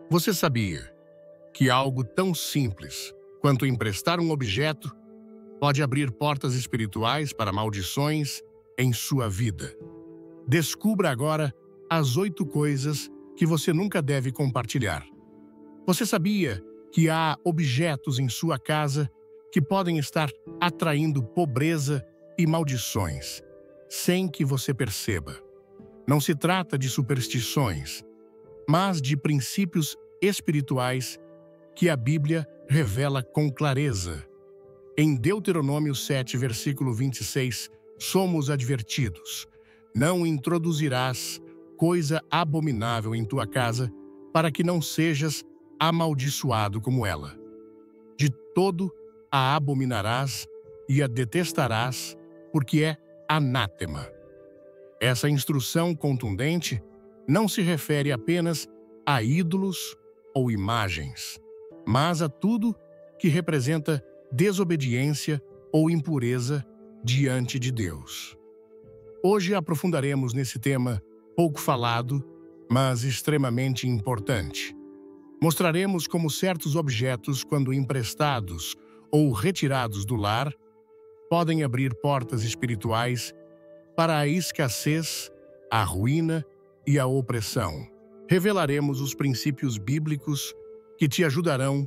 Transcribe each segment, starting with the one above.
Você sabia que algo tão simples quanto emprestar um objeto pode abrir portas espirituais para maldições em sua vida? Descubra agora as 8 coisas que você nunca deve compartilhar. Você sabia que há objetos em sua casa que podem estar atraindo pobreza e maldições, sem que você perceba? Não se trata de superstições, mas de princípios espirituais que a Bíblia revela com clareza. Em Deuteronômio 7, versículo 26, somos advertidos: não introduzirás coisa abominável em tua casa, para que não sejas amaldiçoado como ela. De todo a abominarás e a detestarás, porque é anátema. Essa instrução contundente não se refere apenas a ídolos ou imagens, mas a tudo que representa desobediência ou impureza diante de Deus. Hoje aprofundaremos nesse tema pouco falado, mas extremamente importante. Mostraremos como certos objetos, quando emprestados ou retirados do lar, podem abrir portas espirituais para a escassez, a ruína e a opressão. Revelaremos os princípios bíblicos que te ajudarão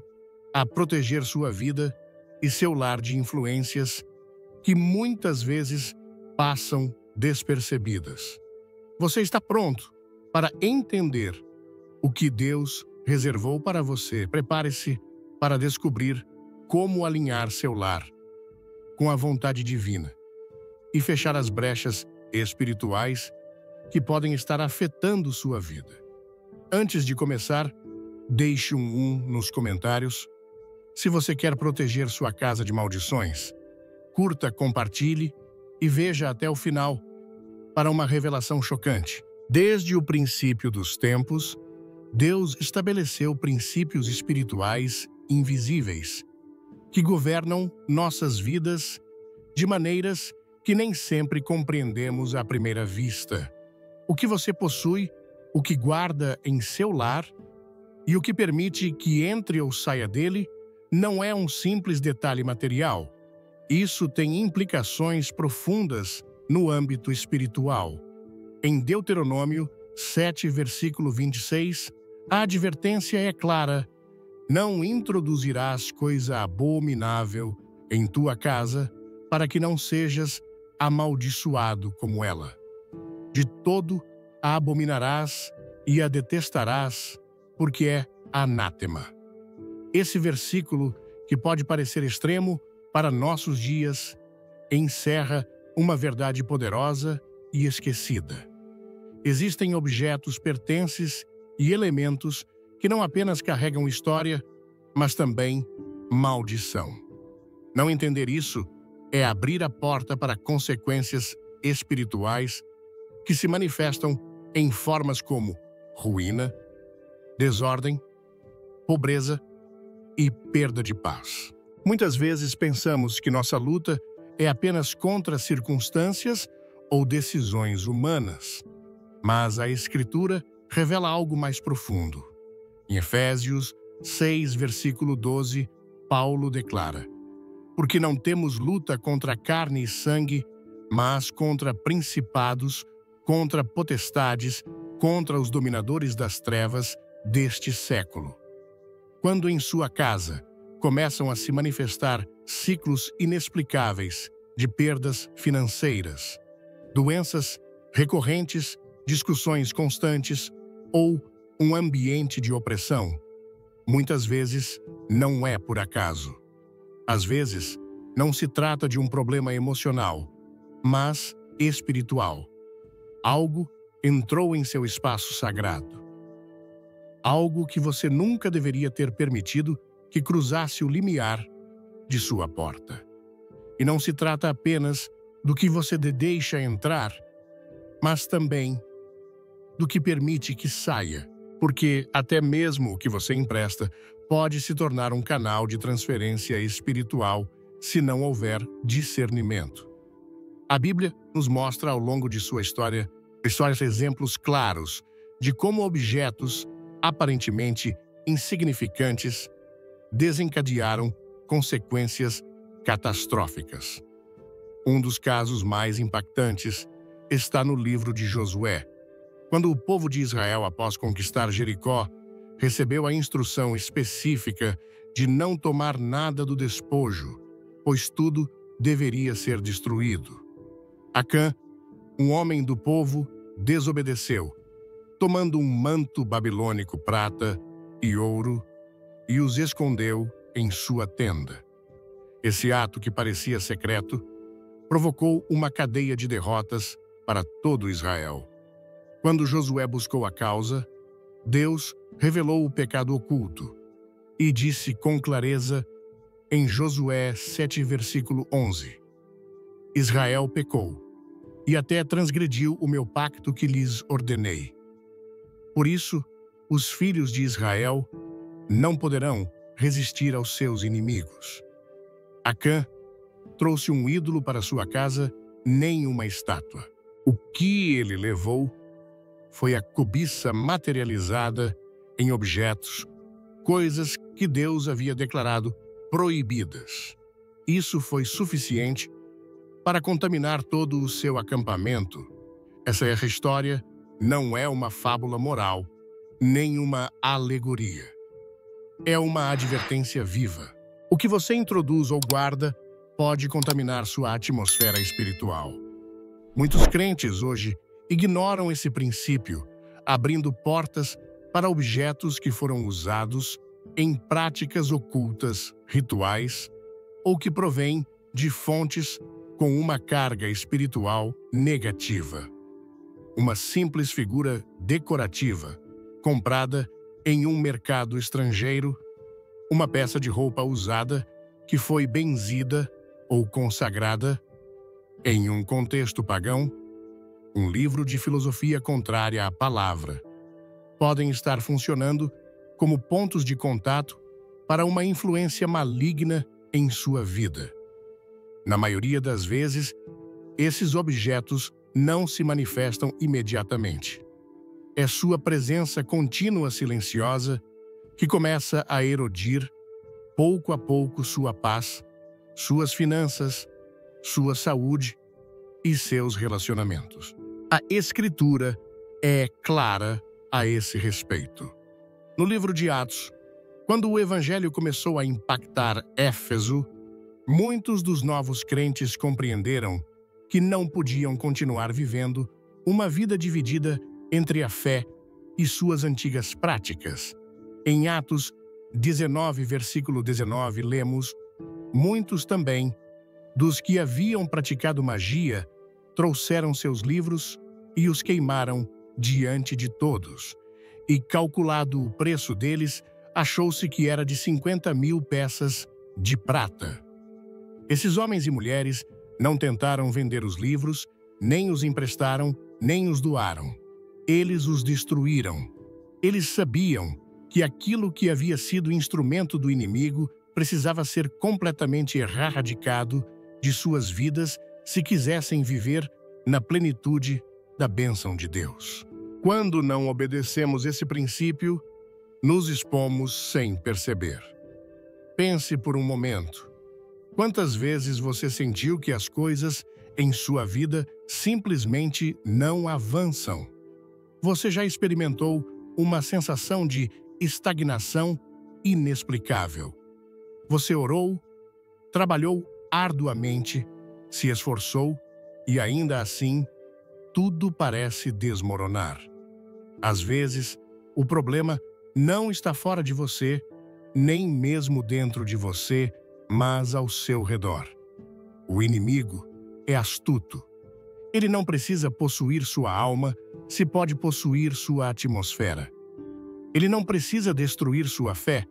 a proteger sua vida e seu lar de influências que muitas vezes passam despercebidas. Você está pronto para entender o que Deus reservou para você? Prepare-se para descobrir como alinhar seu lar com a vontade divina e fechar as brechas espirituais que podem estar afetando sua vida. Antes de começar, deixe um nos comentários se você quer proteger sua casa de maldições. Curta, compartilhe e veja até o final para uma revelação chocante. Desde o princípio dos tempos, Deus estabeleceu princípios espirituais invisíveis que governam nossas vidas de maneiras que nem sempre compreendemos à primeira vista. O que você possui, o que guarda em seu lar e o que permite que entre ou saia dele não é um simples detalhe material. Isso tem implicações profundas no âmbito espiritual. Em Deuteronômio 7, versículo 26, a advertência é clara: não introduzirás coisa abominável em tua casa, para que não sejas amaldiçoado como ela. De todo a abominarás e a detestarás, porque é anátema. Esse versículo, que pode parecer extremo para nossos dias, encerra uma verdade poderosa e esquecida. Existem objetos, pertences e elementos que não apenas carregam história, mas também maldição. Não entender isso é abrir a porta para consequências espirituais que se manifestam em formas como ruína, desordem, pobreza e perda de paz. Muitas vezes pensamos que nossa luta é apenas contra circunstâncias ou decisões humanas, mas a Escritura revela algo mais profundo. Em Efésios 6, versículo 12, Paulo declara: porque não temos luta contra carne e sangue, mas contra principados, contra potestades, contra os dominadores das trevas deste século. Quando em sua casa começam a se manifestar ciclos inexplicáveis de perdas financeiras, doenças recorrentes, discussões constantes ou um ambiente de opressão, muitas vezes não é por acaso. Às vezes, não se trata de um problema emocional, mas espiritual. Algo entrou em seu espaço sagrado. Algo que você nunca deveria ter permitido que cruzasse o limiar de sua porta. E não se trata apenas do que você deixa entrar, mas também do que permite que saia, porque até mesmo o que você empresta pode se tornar um canal de transferência espiritual se não houver discernimento. A Bíblia nos mostra ao longo de sua história exemplos claros de como objetos aparentemente insignificantes, desencadearam consequências catastróficas. Um dos casos mais impactantes está no livro de Josué, quando o povo de Israel, após conquistar Jericó, recebeu a instrução específica de não tomar nada do despojo, pois tudo deveria ser destruído. Acã, um homem do povo, desobedeceu, tomando um manto babilônico prata e ouro e os escondeu em sua tenda. Esse ato, que parecia secreto, provocou uma cadeia de derrotas para todo Israel. Quando Josué buscou a causa, Deus revelou o pecado oculto e disse com clareza em Josué 7, versículo 11: Israel pecou e até transgrediu o meu pacto que lhes ordenei. Por isso, os filhos de Israel não poderão resistir aos seus inimigos. Acã trouxe um ídolo para sua casa, nem uma estátua. O que ele levou foi a cobiça materializada em objetos, coisas que Deus havia declarado proibidas. Isso foi suficiente para contaminar todo o seu acampamento. Essa história não é uma fábula moral, nem uma alegoria. É uma advertência viva. O que você introduz ou guarda pode contaminar sua atmosfera espiritual. Muitos crentes hoje ignoram esse princípio, abrindo portas para objetos que foram usados em práticas ocultas, rituais, ou que provêm de fontes com uma carga espiritual negativa. Uma simples figura decorativa, comprada em um mercado estrangeiro, uma peça de roupa usada que foi benzida ou consagrada em um contexto pagão, um livro de filosofia contrária à palavra, podem estar funcionando como pontos de contato para uma influência maligna em sua vida. Na maioria das vezes, esses objetos não se manifestam imediatamente. É sua presença contínua silenciosa que começa a erodir, pouco a pouco, sua paz, suas finanças, sua saúde e seus relacionamentos. A Escritura é clara a esse respeito. No livro de Atos, quando o Evangelho começou a impactar Éfeso, muitos dos novos crentes compreenderam que não podiam continuar vivendo uma vida dividida entre a fé e suas antigas práticas. Em Atos 19, versículo 19, lemos: muitos também, dos que haviam praticado magia, trouxeram seus livros e os queimaram diante de todos. E calculado o preço deles, achou-se que era de 50.000 peças de prata. Esses homens e mulheres não tentaram vender os livros, nem os emprestaram, nem os doaram. Eles os destruíram. Eles sabiam que aquilo que havia sido instrumento do inimigo precisava ser completamente erradicado de suas vidas se quisessem viver na plenitude da bênção de Deus. Quando não obedecemos esse princípio, nos expomos sem perceber. Pense por um momento. Quantas vezes você sentiu que as coisas em sua vida simplesmente não avançam? Você já experimentou uma sensação de estagnação inexplicável? Você orou, trabalhou arduamente, se esforçou e ainda assim tudo parece desmoronar. Às vezes, o problema não está fora de você, nem mesmo dentro de você, mas ao seu redor. O inimigo é astuto. Ele não precisa possuir sua alma, se pode possuir sua atmosfera. Ele não precisa destruir sua fé,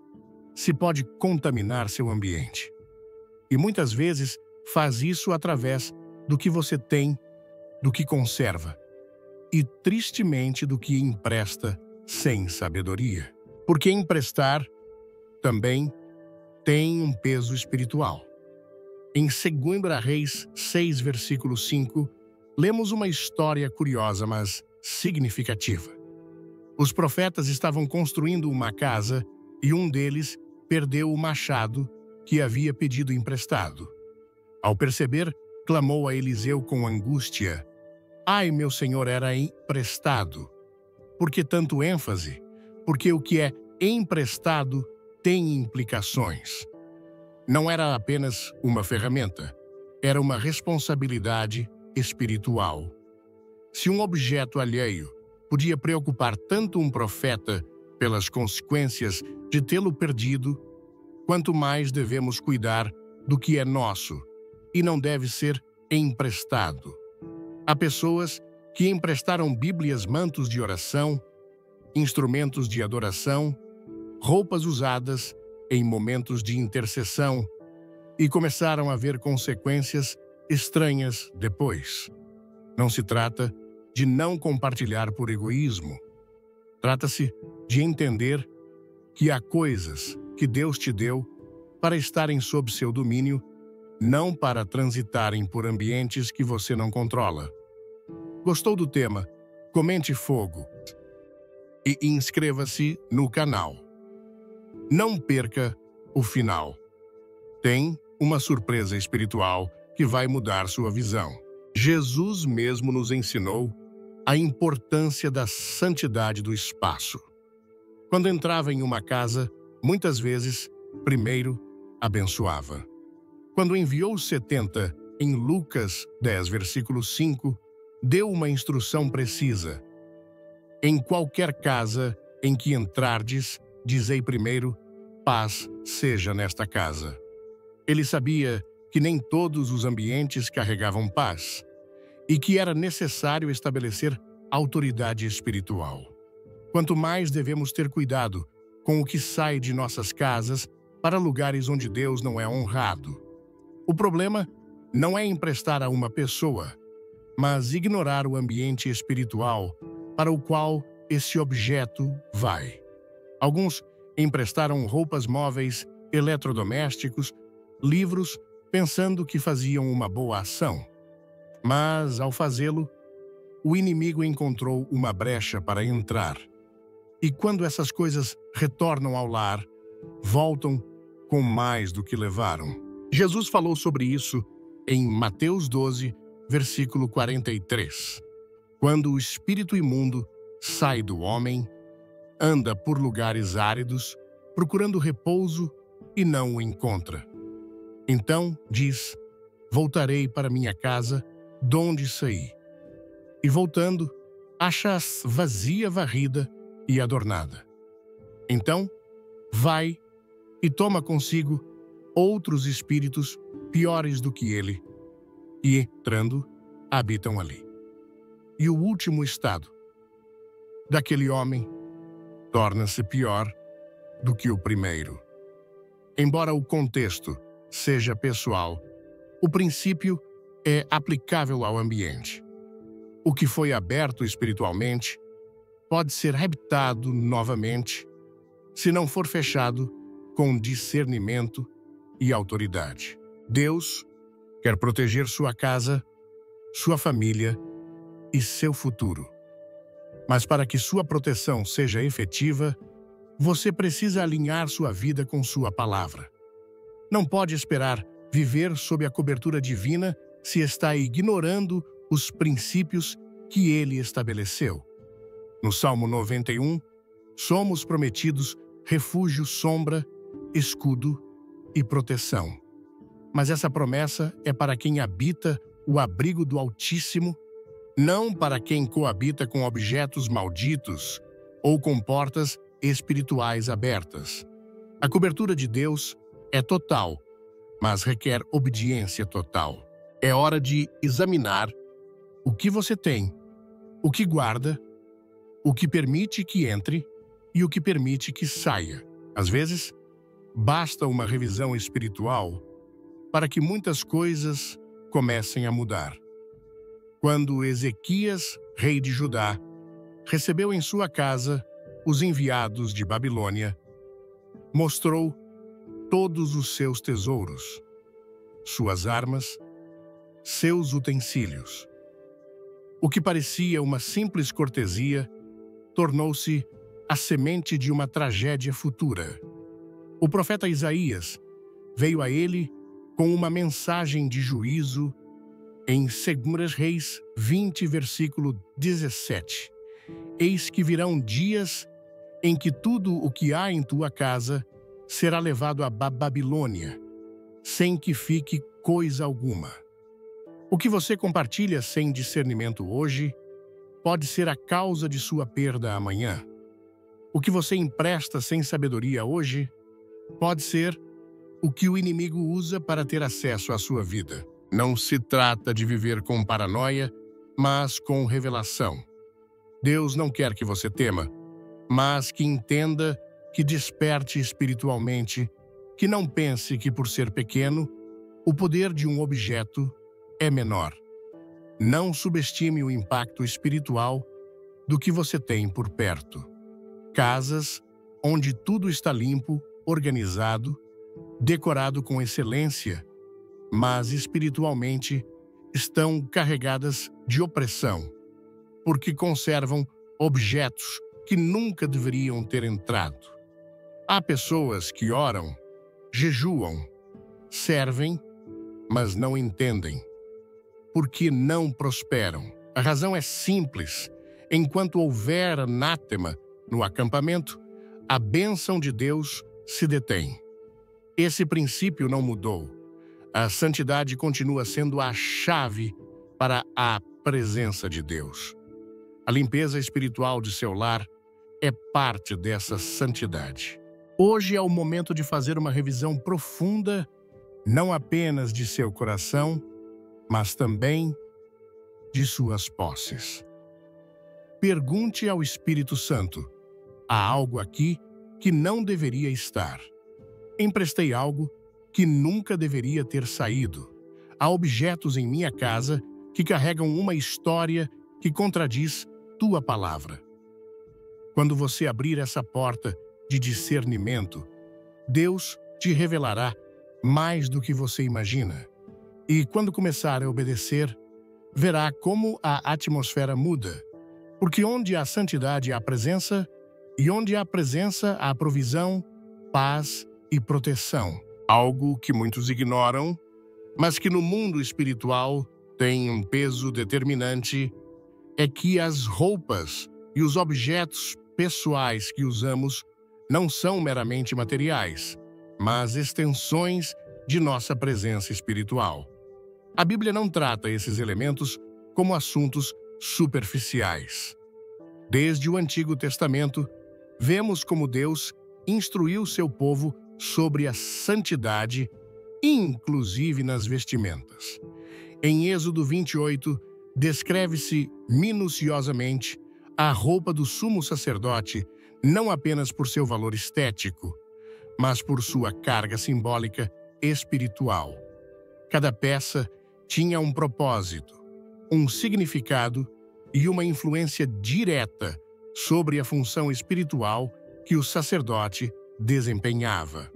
se pode contaminar seu ambiente. E muitas vezes faz isso através do que você tem, do que conserva, e tristemente do que empresta sem sabedoria. Porque emprestar também tem um peso espiritual. Em 2 Reis 6, versículo 5, lemos uma história curiosa, mas significativa. Os profetas estavam construindo uma casa e um deles perdeu o machado que havia pedido emprestado. Ao perceber, clamou a Eliseu com angústia: "Ai, meu senhor, era emprestado." Por que tanto ênfase? Porque o que é emprestado tem implicações. Não era apenas uma ferramenta, era uma responsabilidade espiritual. Se um objeto alheio podia preocupar tanto um profeta pelas consequências de tê-lo perdido, quanto mais devemos cuidar do que é nosso e não deve ser emprestado. Há pessoas que emprestaram Bíblias, mantos de oração, instrumentos de adoração, roupas usadas em momentos de intercessão e começaram a ver consequências estranhas depois. Não se trata de não compartilhar por egoísmo. Trata-se de entender que há coisas que Deus te deu para estarem sob seu domínio, não para transitarem por ambientes que você não controla. Gostou do tema? Comente fogo e inscreva-se no canal. Não perca o final. Tem uma surpresa espiritual que vai mudar sua visão. Jesus mesmo nos ensinou a importância da santidade do espaço. Quando entrava em uma casa, muitas vezes, primeiro, abençoava. Quando enviou os 70, em Lucas 10, versículo 5, deu uma instrução precisa. Em qualquer casa em que entrardes, dizei primeiro: paz seja nesta casa. Ele sabia que nem todos os ambientes carregavam paz e que era necessário estabelecer autoridade espiritual. Quanto mais devemos ter cuidado com o que sai de nossas casas para lugares onde Deus não é honrado. O problema não é emprestar a uma pessoa, mas ignorar o ambiente espiritual para o qual esse objeto vai. Alguns emprestaram roupas móveis, eletrodomésticos, livros, pensando que faziam uma boa ação. Mas, ao fazê-lo, o inimigo encontrou uma brecha para entrar. E quando essas coisas retornam ao lar, voltam com mais do que levaram. Jesus falou sobre isso em Mateus 12, versículo 43. Quando o espírito imundo sai do homem, anda por lugares áridos, procurando repouso e não o encontra. Então diz: voltarei para minha casa, donde saí. E voltando, acha-a vazia, varrida e adornada. Então, vai e toma consigo outros espíritos piores do que ele, e, entrando, habitam ali. E o último estado daquele homem torna-se pior do que o primeiro. Embora o contexto seja pessoal, o princípio é aplicável ao ambiente. O que foi aberto espiritualmente pode ser habitado novamente se não for fechado com discernimento e autoridade. Deus quer proteger sua casa, sua família e seu futuro. Mas para que sua proteção seja efetiva, você precisa alinhar sua vida com sua palavra. Não pode esperar viver sob a cobertura divina se está ignorando os princípios que ele estabeleceu. No Salmo 91, somos prometidos refúgio, sombra, escudo e proteção. Mas essa promessa é para quem habita o abrigo do Altíssimo, não para quem coabita com objetos malditos ou com portas espirituais abertas. A cobertura de Deus é total, mas requer obediência total. É hora de examinar o que você tem, o que guarda, o que permite que entre e o que permite que saia. Às vezes, basta uma revisão espiritual para que muitas coisas comecem a mudar. Quando Ezequias, rei de Judá, recebeu em sua casa os enviados de Babilônia, mostrou todos os seus tesouros, suas armas, seus utensílios. O que parecia uma simples cortesia tornou-se a semente de uma tragédia futura. O profeta Isaías veio a ele com uma mensagem de juízo em 2 Reis 20, versículo 17. Eis que virão dias em que tudo o que há em tua casa será levado à Babilônia, sem que fique coisa alguma. O que você compartilha sem discernimento hoje pode ser a causa de sua perda amanhã. O que você empresta sem sabedoria hoje pode ser o que o inimigo usa para ter acesso à sua vida. Não se trata de viver com paranoia, mas com revelação. Deus não quer que você tema, mas que entenda, que desperte espiritualmente, que não pense que por ser pequeno, o poder de um objeto é menor. Não subestime o impacto espiritual do que você tem por perto. Casas onde tudo está limpo, organizado, decorado com excelência, mas espiritualmente estão carregadas de opressão, porque conservam objetos que nunca deveriam ter entrado. Há pessoas que oram, jejuam, servem, mas não entendem, porque não prosperam. A razão é simples. Enquanto houver anátema no acampamento, a bênção de Deus se detém. Esse princípio não mudou. A santidade continua sendo a chave para a presença de Deus. A limpeza espiritual de seu lar é parte dessa santidade. Hoje é o momento de fazer uma revisão profunda, não apenas de seu coração, mas também de suas posses. Pergunte ao Espírito Santo: há algo aqui que não deveria estar? Emprestei algo que nunca deveria ter saído. Há objetos em minha casa que carregam uma história que contradiz tua palavra. Quando você abrir essa porta de discernimento, Deus te revelará mais do que você imagina. E quando começar a obedecer, verá como a atmosfera muda. Porque onde há santidade há presença, e onde há presença há provisão, paz e proteção. Algo que muitos ignoram, mas que no mundo espiritual tem um peso determinante, é que as roupas e os objetos pessoais que usamos não são meramente materiais, mas extensões de nossa presença espiritual. A Bíblia não trata esses elementos como assuntos superficiais. Desde o Antigo Testamento, vemos como Deus instruiu seu povo sobre a santidade, inclusive nas vestimentas. Em Êxodo 28, descreve-se minuciosamente a roupa do sumo sacerdote, não apenas por seu valor estético, mas por sua carga simbólica espiritual. Cada peça tinha um propósito, um significado e uma influência direta sobre a função espiritual que o sacerdote desempenhava.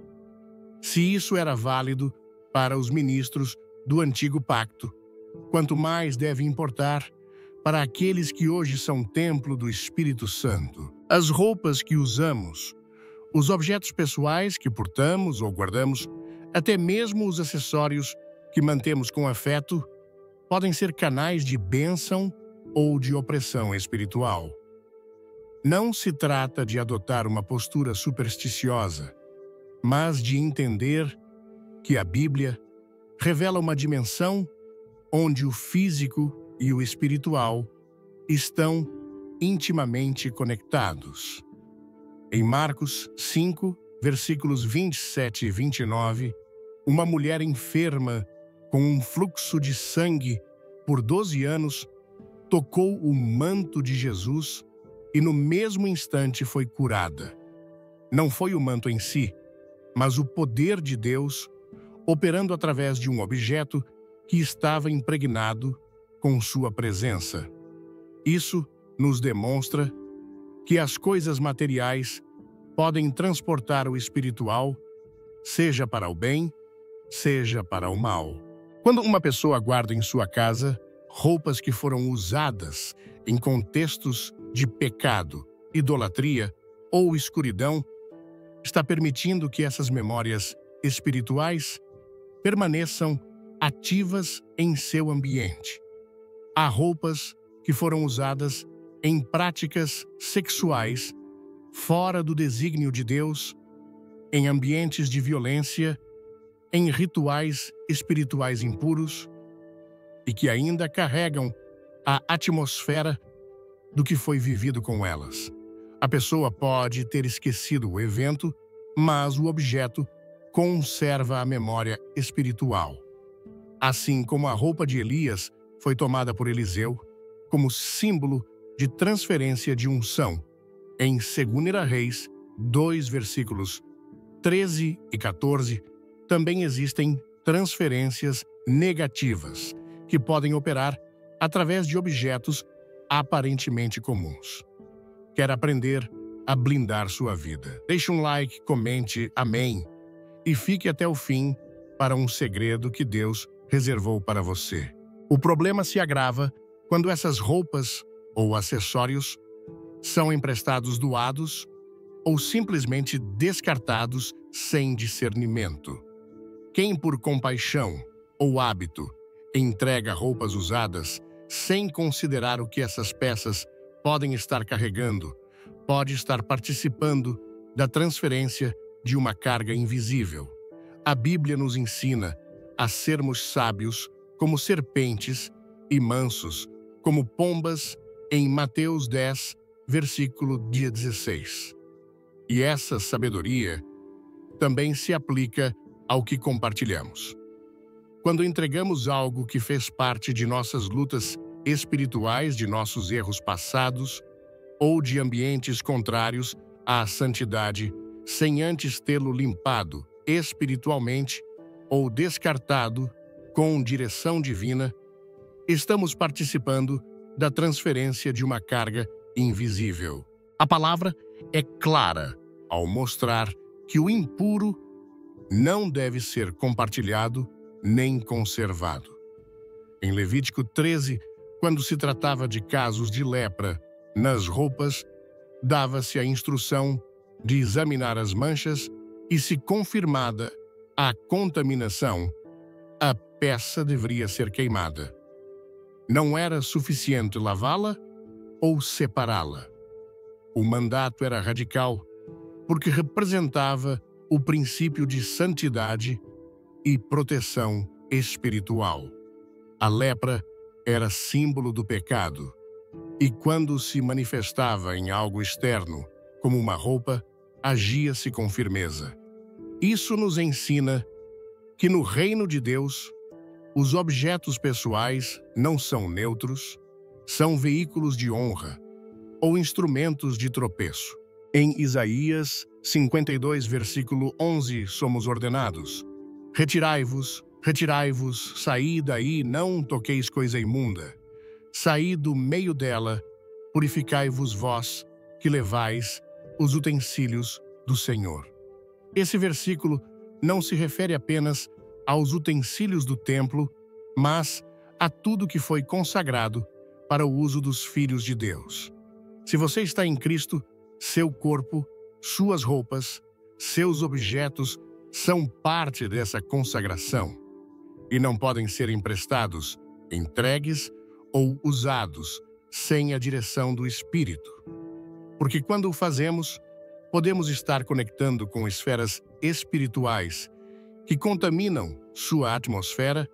Se isso era válido para os ministros do Antigo Pacto, quanto mais deve importar para aqueles que hoje são templo do Espírito Santo. As roupas que usamos, os objetos pessoais que portamos ou guardamos, até mesmo os acessórios que mantemos com afeto, podem ser canais de bênção ou de opressão espiritual. Não se trata de adotar uma postura supersticiosa, mas de entender que a Bíblia revela uma dimensão onde o físico e o espiritual estão intimamente conectados. Em Marcos 5, versículos 27 e 29, uma mulher enferma com um fluxo de sangue por 12 anos tocou o manto de Jesus e no mesmo instante foi curada. Não foi o manto em si, mas o poder de Deus operando através de um objeto que estava impregnado com sua presença. Isso nos demonstra que as coisas materiais podem transportar o espiritual, seja para o bem, seja para o mal. Quando uma pessoa guarda em sua casa roupas que foram usadas em contextos de pecado, idolatria ou escuridão, está permitindo que essas memórias espirituais permaneçam ativas em seu ambiente. Há roupas que foram usadas em práticas sexuais fora do desígnio de Deus, em ambientes de violência, em rituais espirituais impuros e que ainda carregam a atmosfera do que foi vivido com elas. A pessoa pode ter esquecido o evento, mas o objeto conserva a memória espiritual. Assim como a roupa de Elias foi tomada por Eliseu como símbolo de transferência de unção, em 2 Reis 2, versículos 13 e 14, também existem transferências negativas que podem operar através de objetos aparentemente comuns. Quer aprender a blindar sua vida? Deixe um like, comente amém e fique até o fim para um segredo que Deus reservou para você. O problema se agrava quando essas roupas ou acessórios são emprestados, doados ou simplesmente descartados sem discernimento. Quem, por compaixão ou hábito, entrega roupas usadas sem considerar o que essas peças podem estar carregando, pode estar participando da transferência de uma carga invisível. A Bíblia nos ensina a sermos sábios como serpentes e mansos como pombas em Mateus 10, versículo 16. E essa sabedoria também se aplica ao que compartilhamos. Quando entregamos algo que fez parte de nossas lutas espirituais, de nossos erros passados ou de ambientes contrários à santidade, sem antes tê-lo limpado espiritualmente ou descartado com direção divina, estamos participando da transferência de uma carga invisível. A palavra é clara ao mostrar que o impuro não deve ser compartilhado nem conservado. Em Levítico 13, quando se tratava de casos de lepra nas roupas, dava-se a instrução de examinar as manchas e, se confirmada a contaminação, a peça deveria ser queimada. Não era suficiente lavá-la ou separá-la. O mandato era radical, porque representava o princípio de santidade e proteção espiritual. A lepra era símbolo do pecado, e quando se manifestava em algo externo, como uma roupa, agia-se com firmeza. Isso nos ensina que no reino de Deus, os objetos pessoais não são neutros, são veículos de honra ou instrumentos de tropeço. Em Isaías 52, versículo 11, somos ordenados: Retirai-vos, retirai-vos, saí daí, não toqueis coisa imunda. Saí do meio dela, purificai-vos vós, que levais os utensílios do Senhor. Esse versículo não se refere apenas aos utensílios do templo, mas a tudo que foi consagrado para o uso dos filhos de Deus. Se você está em Cristo, seu corpo, suas roupas, seus objetos são parte dessa consagração e não podem ser emprestados, entregues ou usados sem a direção do Espírito. Porque quando o fazemos, podemos estar conectando com esferas espirituais que contaminam sua atmosfera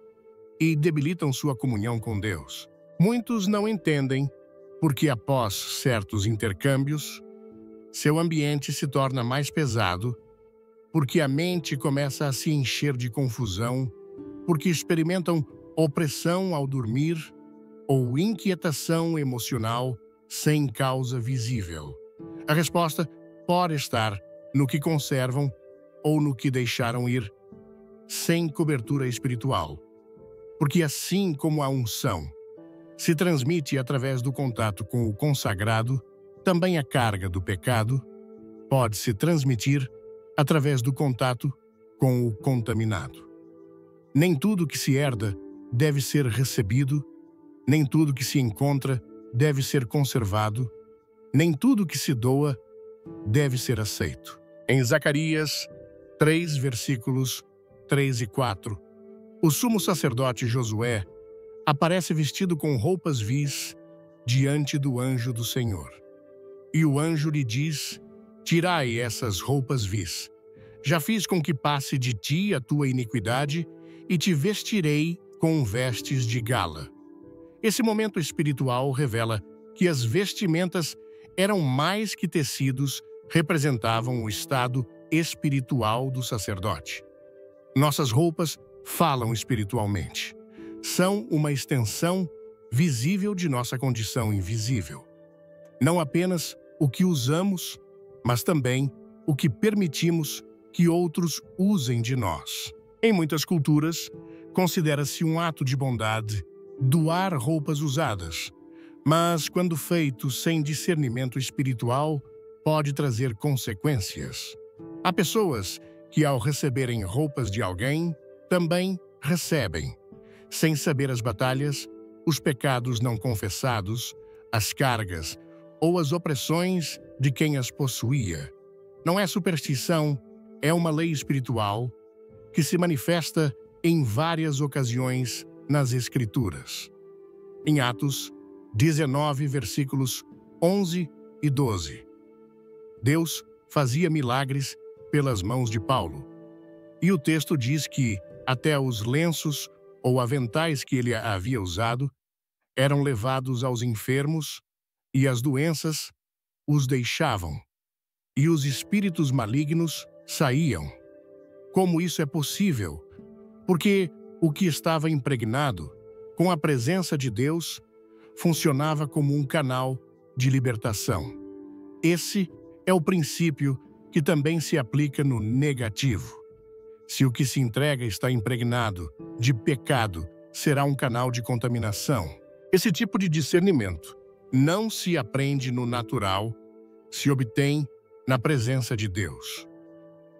e debilitam sua comunhão com Deus. Muitos não entendem porque, após certos intercâmbios, seu ambiente se torna mais pesado, porque a mente começa a se encher de confusão, porque experimentam opressão ao dormir ou inquietação emocional sem causa visível. A resposta pode estar no que conservam ou no que deixaram ir, sem cobertura espiritual. Porque assim como a unção se transmite através do contato com o consagrado, também a carga do pecado pode se transmitir através do contato com o contaminado. Nem tudo que se herda deve ser recebido, nem tudo que se encontra deve ser conservado, Nem tudo que se doa deve ser aceito. Em Zacarias 3, versículos 3 e 4, o sumo sacerdote Josué aparece vestido com roupas vis diante do anjo do Senhor. E o anjo lhe diz: tirai essas roupas vis. Já fiz com que passe de ti a tua iniquidade e te vestirei com vestes de gala. Esse momento espiritual revela que as vestimentas eram mais que tecidos, representavam o estado espiritual do sacerdote. Nossas roupas falam espiritualmente. São uma extensão visível de nossa condição invisível. Não apenas o que usamos, mas também o que permitimos que outros usem de nós. Em muitas culturas, considera-se um ato de bondade doar roupas usadas, mas quando feito sem discernimento espiritual, pode trazer consequências. Há pessoas que, ao receberem roupas de alguém, também recebem, sem saber as batalhas, os pecados não confessados, as cargas ou as opressões de quem as possuía. Não é superstição, é uma lei espiritual que se manifesta em várias ocasiões nas Escrituras. Em Atos 19, versículos 11 e 12, Deus fazia milagres pelas mãos de Paulo. E o texto diz que até os lenços ou aventais que ele havia usado eram levados aos enfermos e as doenças os deixavam, e os espíritos malignos saíam. Como isso é possível? Porque o que estava impregnado com a presença de Deus funcionava como um canal de libertação. Esse é o princípio que também se aplica no negativo. Se o que se entrega está impregnado de pecado, será um canal de contaminação. Esse tipo de discernimento não se aprende no natural, se obtém na presença de Deus.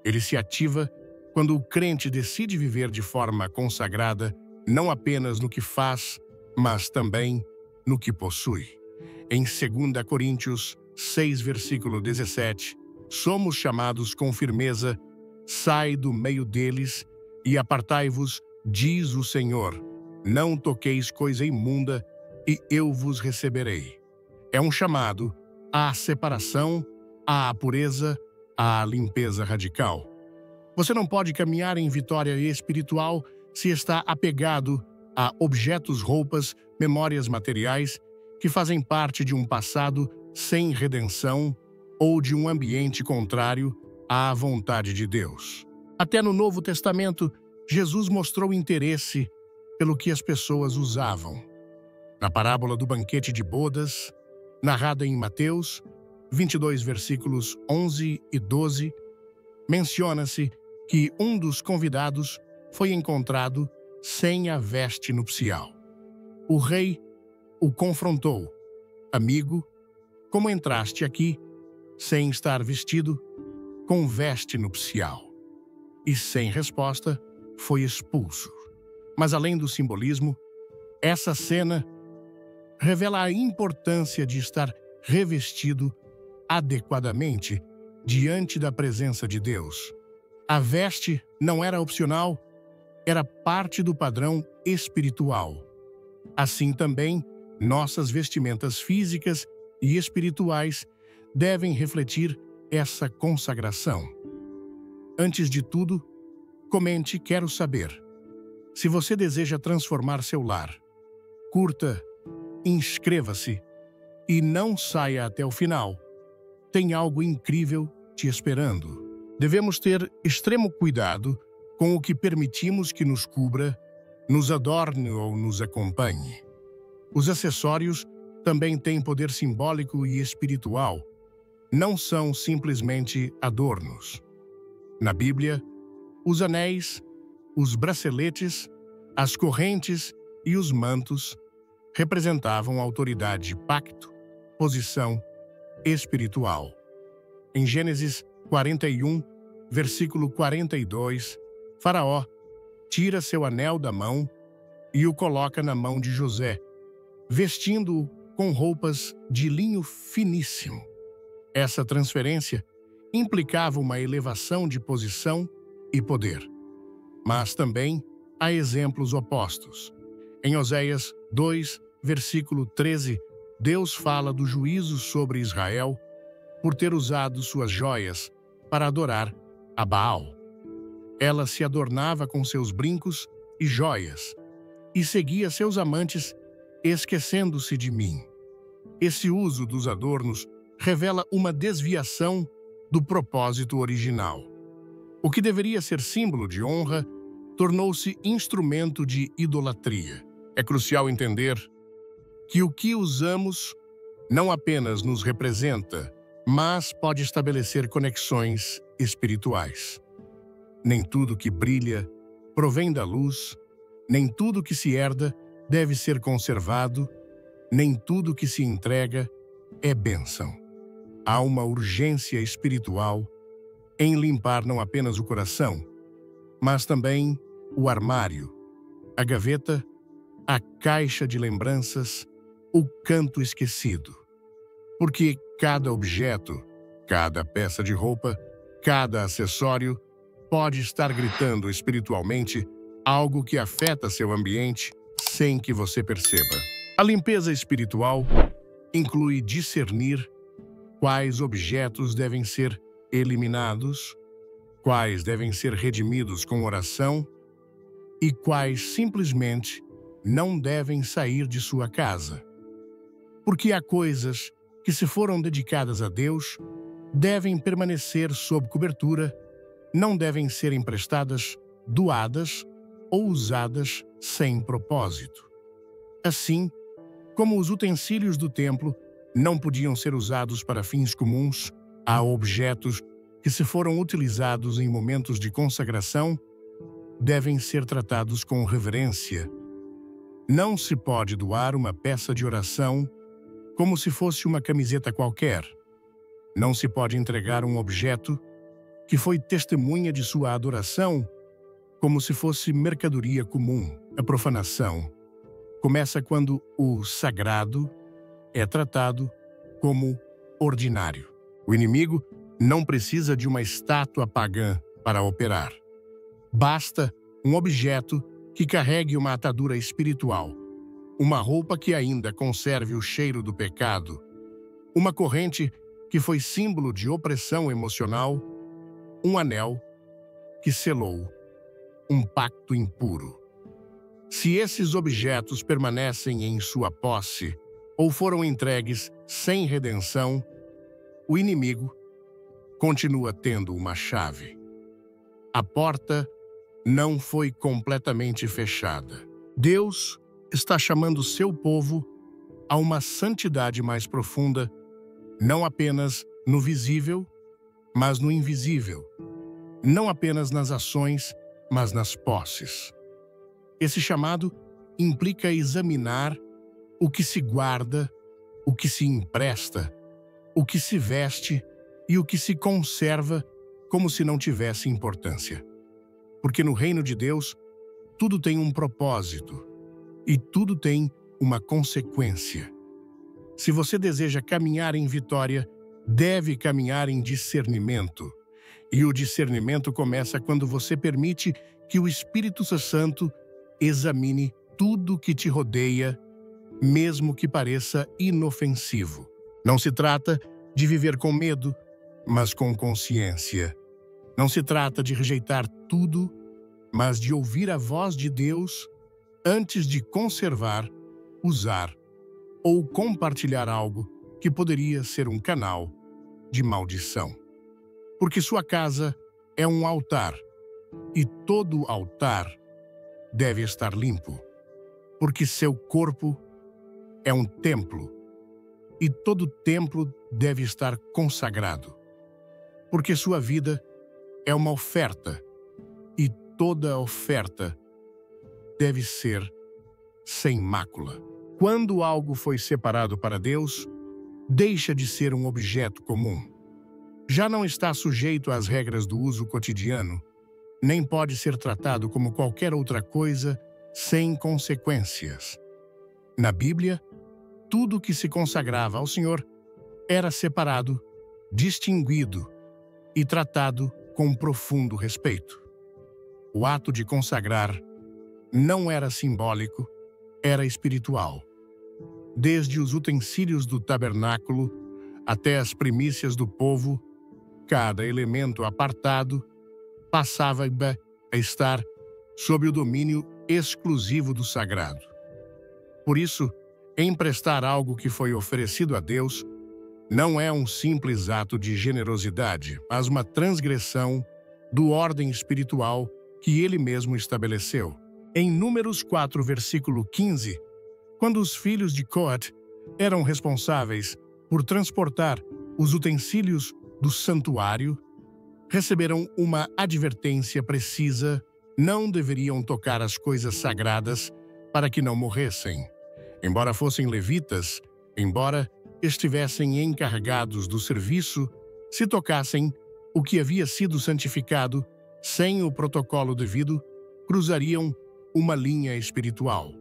Ele se ativa quando o crente decide viver de forma consagrada, não apenas no que faz, mas também no que possui. Em 2 Coríntios 6, versículo 17, somos chamados com firmeza: sai do meio deles e apartai-vos, diz o Senhor. Não toqueis coisa imunda, e eu vos receberei. É um chamado à separação, à pureza, à limpeza radical. Você não pode caminhar em vitória espiritual se está apegado a objetos, roupas, memórias materiais que fazem parte de um passado sem redenção ou de um ambiente contrário à vontade de Deus. Até no Novo Testamento, Jesus mostrou interesse pelo que as pessoas usavam. Na parábola do banquete de bodas, narrada em Mateus 22, versículos 11 e 12, menciona-se que um dos convidados foi encontrado sem a veste nupcial. O rei o confrontou: amigo, como entraste aqui sem estar vestido com veste nupcial? E sem resposta, foi expulso. Mas além do simbolismo, essa cena revela a importância de estar revestido adequadamente diante da presença de Deus. A veste não era opcional, era parte do padrão espiritual. Assim também, nossas vestimentas físicas e espirituais devem refletir essa consagração. Antes de tudo, comente "Quero saber". Se você deseja transformar seu lar, curta, inscreva-se e não saia até o final. Tem algo incrível te esperando. Devemos ter extremo cuidado com o que permitimos que nos cubra, nos adorne ou nos acompanhe. Os acessórios também têm poder simbólico e espiritual. Não são simplesmente adornos. Na Bíblia, os anéis, os braceletes, as correntes e os mantos representavam autoridade, pacto, posição espiritual. Em Gênesis 41, versículo 42, Faraó tira seu anel da mão e o coloca na mão de José, vestindo-o com roupas de linho finíssimo. Essa transferência implicava uma elevação de posição e poder. Mas também há exemplos opostos. Em Oséias 2, versículo 13, Deus fala do juízo sobre Israel por ter usado suas joias para adorar a Baal. Ela se adornava com seus brincos e joias e seguia seus amantes, esquecendo-se de mim. Esse uso dos adornos revela uma desviação do propósito original. O que deveria ser símbolo de honra tornou-se instrumento de idolatria. É crucial entender que o que usamos não apenas nos representa, mas pode estabelecer conexões espirituais. Nem tudo que brilha provém da luz, nem tudo que se herda deve ser conservado, nem tudo que se entrega é bênção. Há uma urgência espiritual em limpar não apenas o coração, mas também o armário, a gaveta, a caixa de lembranças, o canto esquecido. Porque cada objeto, cada peça de roupa, cada acessório pode estar gritando espiritualmente algo que afeta seu ambiente sem que você perceba. A limpeza espiritual inclui discernir quais objetos devem ser eliminados, quais devem ser redimidos com oração e quais simplesmente não devem sair de sua casa. Porque há coisas que, se foram dedicadas a Deus, devem permanecer sob cobertura, não devem ser emprestadas, doadas ou usadas sem propósito. Assim, como os utensílios do templo não podiam ser usados para fins comuns, há objetos que, se foram utilizados em momentos de consagração, devem ser tratados com reverência. Não se pode doar uma peça de oração como se fosse uma camiseta qualquer. Não se pode entregar um objeto que foi testemunha de sua adoração como se fosse mercadoria comum. A profanação começa quando o sagrado é tratado como ordinário. O inimigo não precisa de uma estátua pagã para operar. Basta um objeto que carregue uma atadura espiritual, uma roupa que ainda conserve o cheiro do pecado, uma corrente que foi símbolo de opressão emocional, um anel que selou um pacto impuro. Se esses objetos permanecem em sua posse ou foram entregues sem redenção, o inimigo continua tendo uma chave. A porta não foi completamente fechada. Deus está chamando seu povo a uma santidade mais profunda, não apenas no visível, mas no invisível. Não apenas nas ações, mas nas posses. Esse chamado implica examinar o que se guarda, o que se empresta, o que se veste e o que se conserva como se não tivesse importância. Porque no reino de Deus, tudo tem um propósito e tudo tem uma consequência. Se você deseja caminhar em vitória, deve caminhar em discernimento. E o discernimento começa quando você permite que o Espírito Santo examine tudo que te rodeia, mesmo que pareça inofensivo. Não se trata de viver com medo, mas com consciência. Não se trata de rejeitar tudo, mas de ouvir a voz de Deus antes de conservar, usar ou compartilhar algo que poderia ser um canal de maldição. Porque sua casa é um altar, e todo altar deve estar limpo. Porque seu corpo é um templo, e todo templo deve estar consagrado. Porque sua vida é uma oferta, e toda oferta deve ser sem mácula. Quando algo foi separado para Deus, deixa de ser um objeto comum. Já não está sujeito às regras do uso cotidiano, nem pode ser tratado como qualquer outra coisa sem consequências. Na Bíblia, tudo que se consagrava ao Senhor era separado, distinguido e tratado com profundo respeito. O ato de consagrar não era simbólico, era espiritual. Desde os utensílios do tabernáculo até as primícias do povo, cada elemento apartado passava a estar sob o domínio exclusivo do sagrado. Por isso, emprestar algo que foi oferecido a Deus não é um simples ato de generosidade, mas uma transgressão do ordem espiritual que ele mesmo estabeleceu. Em Números 4, versículo 15, quando os filhos de Coat eram responsáveis por transportar os utensílios do santuário, receberam uma advertência precisa: não deveriam tocar as coisas sagradas para que não morressem. Embora fossem levitas, embora estivessem encarregados do serviço, se tocassem o que havia sido santificado sem o protocolo devido, cruzariam uma linha espiritual.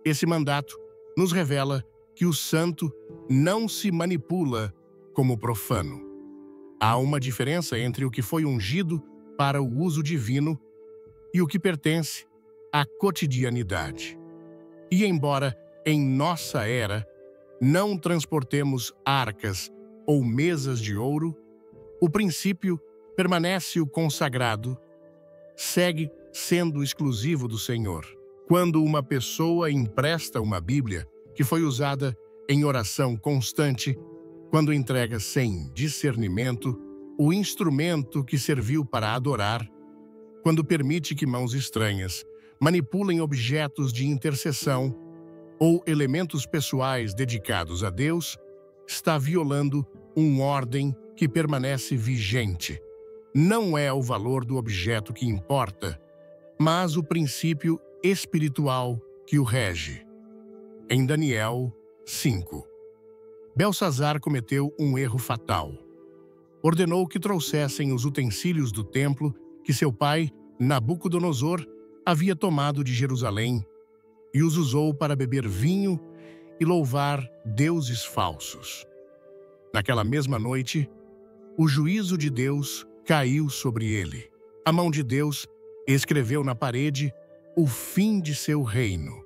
Esse mandato nos revela que o santo não se manipula como profano. Há uma diferença entre o que foi ungido para o uso divino e o que pertence à cotidianidade. E embora, em nossa era, não transportemos arcas ou mesas de ouro, o princípio permanece o consagrado, segue sendo exclusivo do Senhor. Quando uma pessoa empresta uma Bíblia que foi usada em oração constante, quando entrega sem discernimento o instrumento que serviu para adorar, quando permite que mãos estranhas manipulem objetos de intercessão ou elementos pessoais dedicados a Deus, está violando uma ordem que permanece vigente. Não é o valor do objeto que importa, mas o princípio espiritual que o rege. Em Daniel 5, Belsazar cometeu um erro fatal. Ordenou que trouxessem os utensílios do templo que seu pai, Nabucodonosor, havia tomado de Jerusalém e os usou para beber vinho e louvar deuses falsos. Naquela mesma noite, o juízo de Deus caiu sobre ele. A mão de Deus escreveu na parede o fim de seu reino.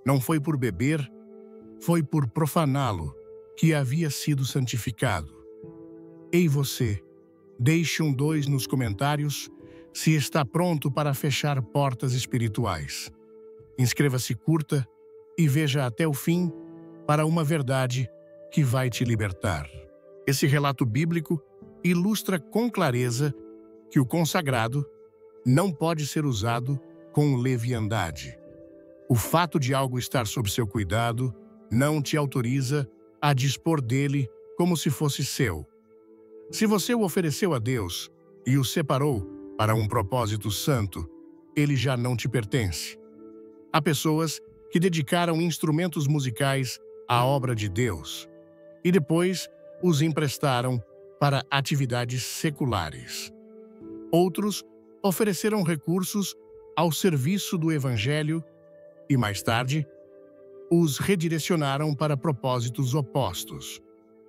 Não foi por beber, foi por profaná-lo que havia sido santificado. Ei você, deixe um 2 nos comentários se está pronto para fechar portas espirituais. Inscreva-se, curta e veja até o fim para uma verdade que vai te libertar. Esse relato bíblico ilustra com clareza que o consagrado não pode ser usado com leviandade. O fato de algo estar sob seu cuidado não te autoriza a dispor dele como se fosse seu. Se você o ofereceu a Deus e o separou para um propósito santo, ele já não te pertence. Há pessoas que dedicaram instrumentos musicais à obra de Deus e depois os emprestaram para atividades seculares. Outros ofereceram recursos ao serviço do Evangelho e, mais tarde, os redirecionaram para propósitos opostos.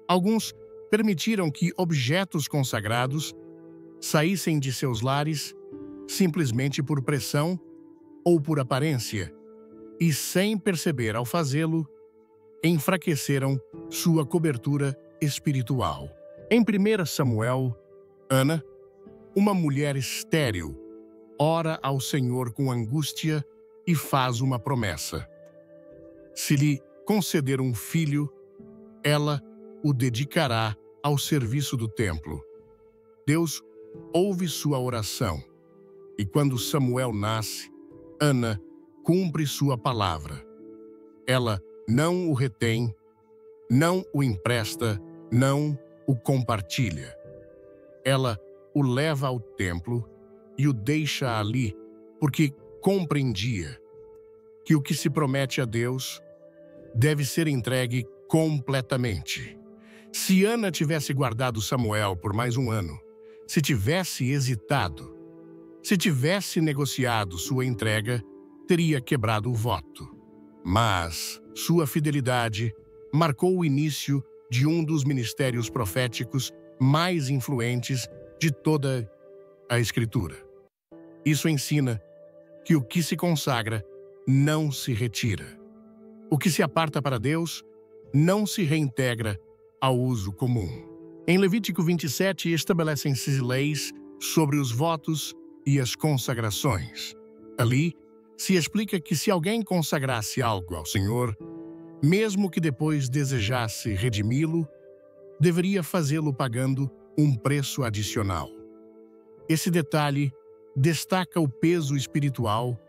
Alguns permitiram que objetos consagrados saíssem de seus lares simplesmente por pressão ou por aparência, e sem perceber ao fazê-lo, enfraqueceram sua cobertura espiritual. Em 1 Samuel, Ana, uma mulher estéril, ora ao Senhor com angústia e faz uma promessa. Se lhe conceder um filho, ela o dedicará ao serviço do templo. Deus ouve sua oração, e quando Samuel nasce, Ana cumpre sua palavra. Ela não o retém, não o empresta, não o compartilha. Ela o leva ao templo e o deixa ali, porque compreendia que o que se promete a Deus deve ser entregue completamente. Se Ana tivesse guardado Samuel por mais um ano, se tivesse hesitado, se tivesse negociado sua entrega, teria quebrado o voto. Mas sua fidelidade marcou o início de um dos ministérios proféticos mais influentes de toda a Escritura. Isso ensina que o que se consagra não se retira. O que se aparta para Deus não se reintegra ao uso comum. Em Levítico 27 estabelecem-se leis sobre os votos e as consagrações. Ali se explica que se alguém consagrasse algo ao Senhor, mesmo que depois desejasse redimi-lo, deveria fazê-lo pagando um preço adicional. Esse detalhe destaca o peso espiritual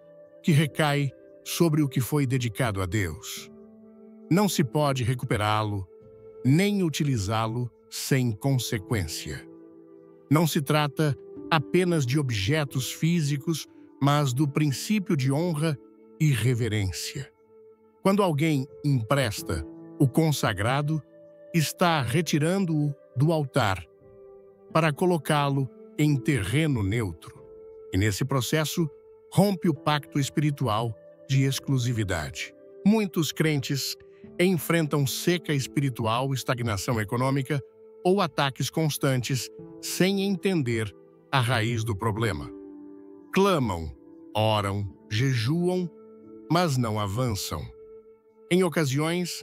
que recai sobre o que foi dedicado a Deus. Não se pode recuperá-lo, nem utilizá-lo sem consequência. Não se trata apenas de objetos físicos, mas do princípio de honra e reverência. Quando alguém empresta o consagrado, está retirando-o do altar para colocá-lo em terreno neutro. E nesse processo, rompe o pacto espiritual de exclusividade. Muitos crentes enfrentam seca espiritual, estagnação econômica ou ataques constantes sem entender a raiz do problema. Clamam, oram, jejuam, mas não avançam. Em ocasiões,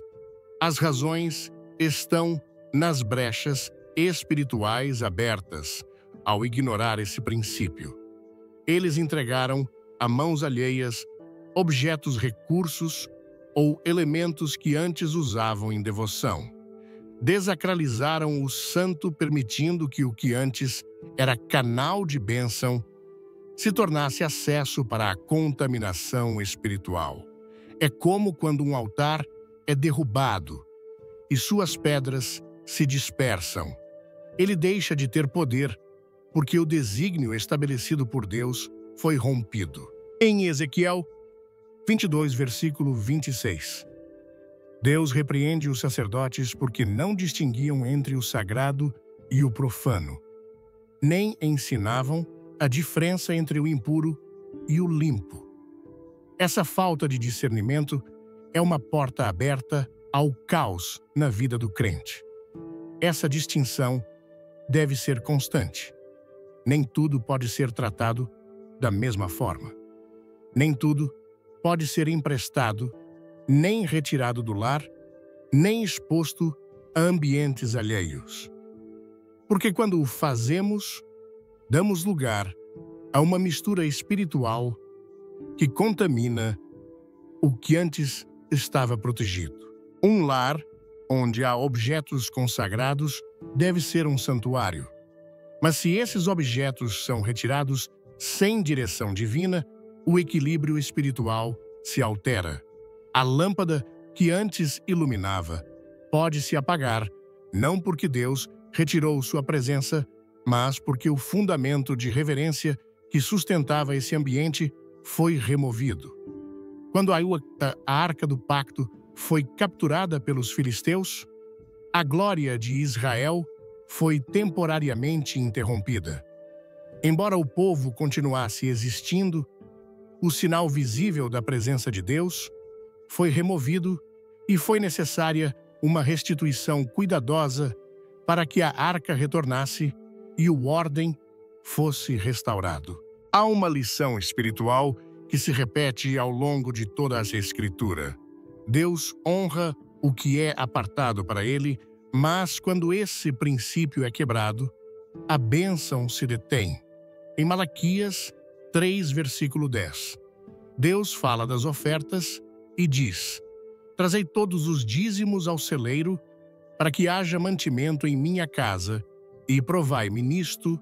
as razões estão nas brechas espirituais abertas ao ignorar esse princípio. Eles entregaram a mãos alheias objetos, recursos ou elementos que antes usavam em devoção. Desacralizaram o santo, permitindo que o que antes era canal de bênção se tornasse acesso para a contaminação espiritual. É como quando um altar é derrubado e suas pedras se dispersam. Ele deixa de ter poder porque o desígnio estabelecido por Deus foi rompido. Em Ezequiel 22, versículo 26. Deus repreende os sacerdotes porque não distinguiam entre o sagrado e o profano, nem ensinavam a diferença entre o impuro e o limpo. Essa falta de discernimento é uma porta aberta ao caos na vida do crente. Essa distinção deve ser constante. Nem tudo pode ser tratado da mesma forma. Nem tudo pode ser emprestado, nem retirado do lar, nem exposto a ambientes alheios. Porque quando o fazemos, damos lugar a uma mistura espiritual que contamina o que antes estava protegido. Um lar onde há objetos consagrados deve ser um santuário. Mas se esses objetos são retirados sem direção divina, o equilíbrio espiritual se altera. A lâmpada que antes iluminava pode se apagar, não porque Deus retirou sua presença, mas porque o fundamento de reverência que sustentava esse ambiente foi removido. Quando a Arca do Pacto foi capturada pelos filisteus, a glória de Israel foi temporariamente interrompida. Embora o povo continuasse existindo, o sinal visível da presença de Deus foi removido e foi necessária uma restituição cuidadosa para que a arca retornasse e o ordem fosse restaurado. Há uma lição espiritual que se repete ao longo de toda a Escritura. Deus honra o que é apartado para ele, mas quando esse princípio é quebrado, a bênção se detém. Em Malaquias 3, versículo 10, Deus fala das ofertas e diz: Trazei todos os dízimos ao celeiro, para que haja mantimento em minha casa, e provai-me nisto,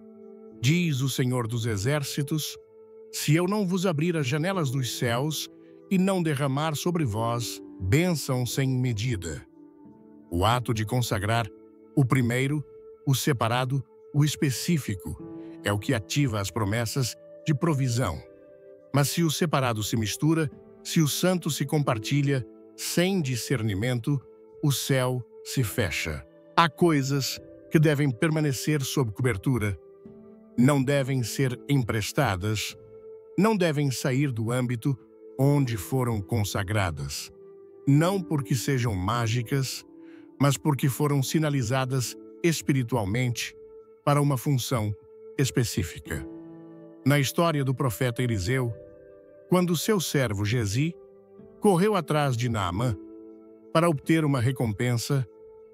diz o Senhor dos Exércitos, se eu não vos abrir as janelas dos céus e não derramar sobre vós bênção sem medida. O ato de consagrar o primeiro, o separado, o específico, é o que ativa as promessas de provisão. Mas se o separado se mistura, se o santo se compartilha, sem discernimento, o céu se fecha. Há coisas que devem permanecer sob cobertura, não devem ser emprestadas, não devem sair do âmbito onde foram consagradas. não porque sejam mágicas, mas porque foram sinalizadas espiritualmente para uma função específica. Na história do profeta Eliseu, quando seu servo Gezi correu atrás de Naamã para obter uma recompensa,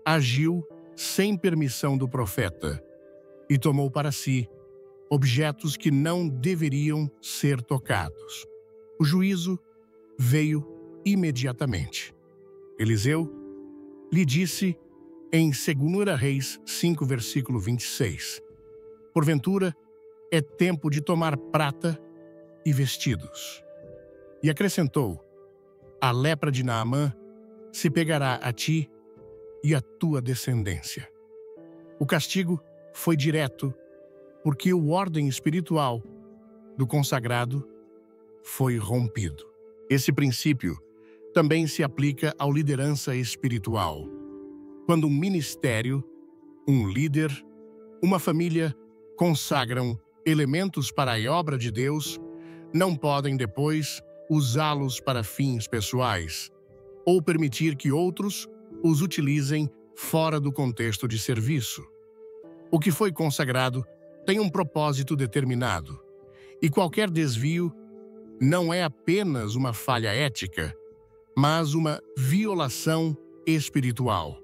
agiu sem permissão do profeta e tomou para si objetos que não deveriam ser tocados. O juízo veio imediatamente. Eliseu lhe disse em 2 Reis 5, versículo 26, porventura é tempo de tomar prata e vestidos. E acrescentou, a lepra de Naamã se pegará a ti e a tua descendência. O castigo foi direto, porque o ordem espiritual do consagrado foi rompido. Esse princípio também se aplica à liderança espiritual. Quando um ministério, um líder, uma família consagram elementos para a obra de Deus, não podem depois usá-los para fins pessoais ou permitir que outros os utilizem fora do contexto de serviço. O que foi consagrado tem um propósito determinado, e qualquer desvio não é apenas uma falha ética, mas uma violação espiritual.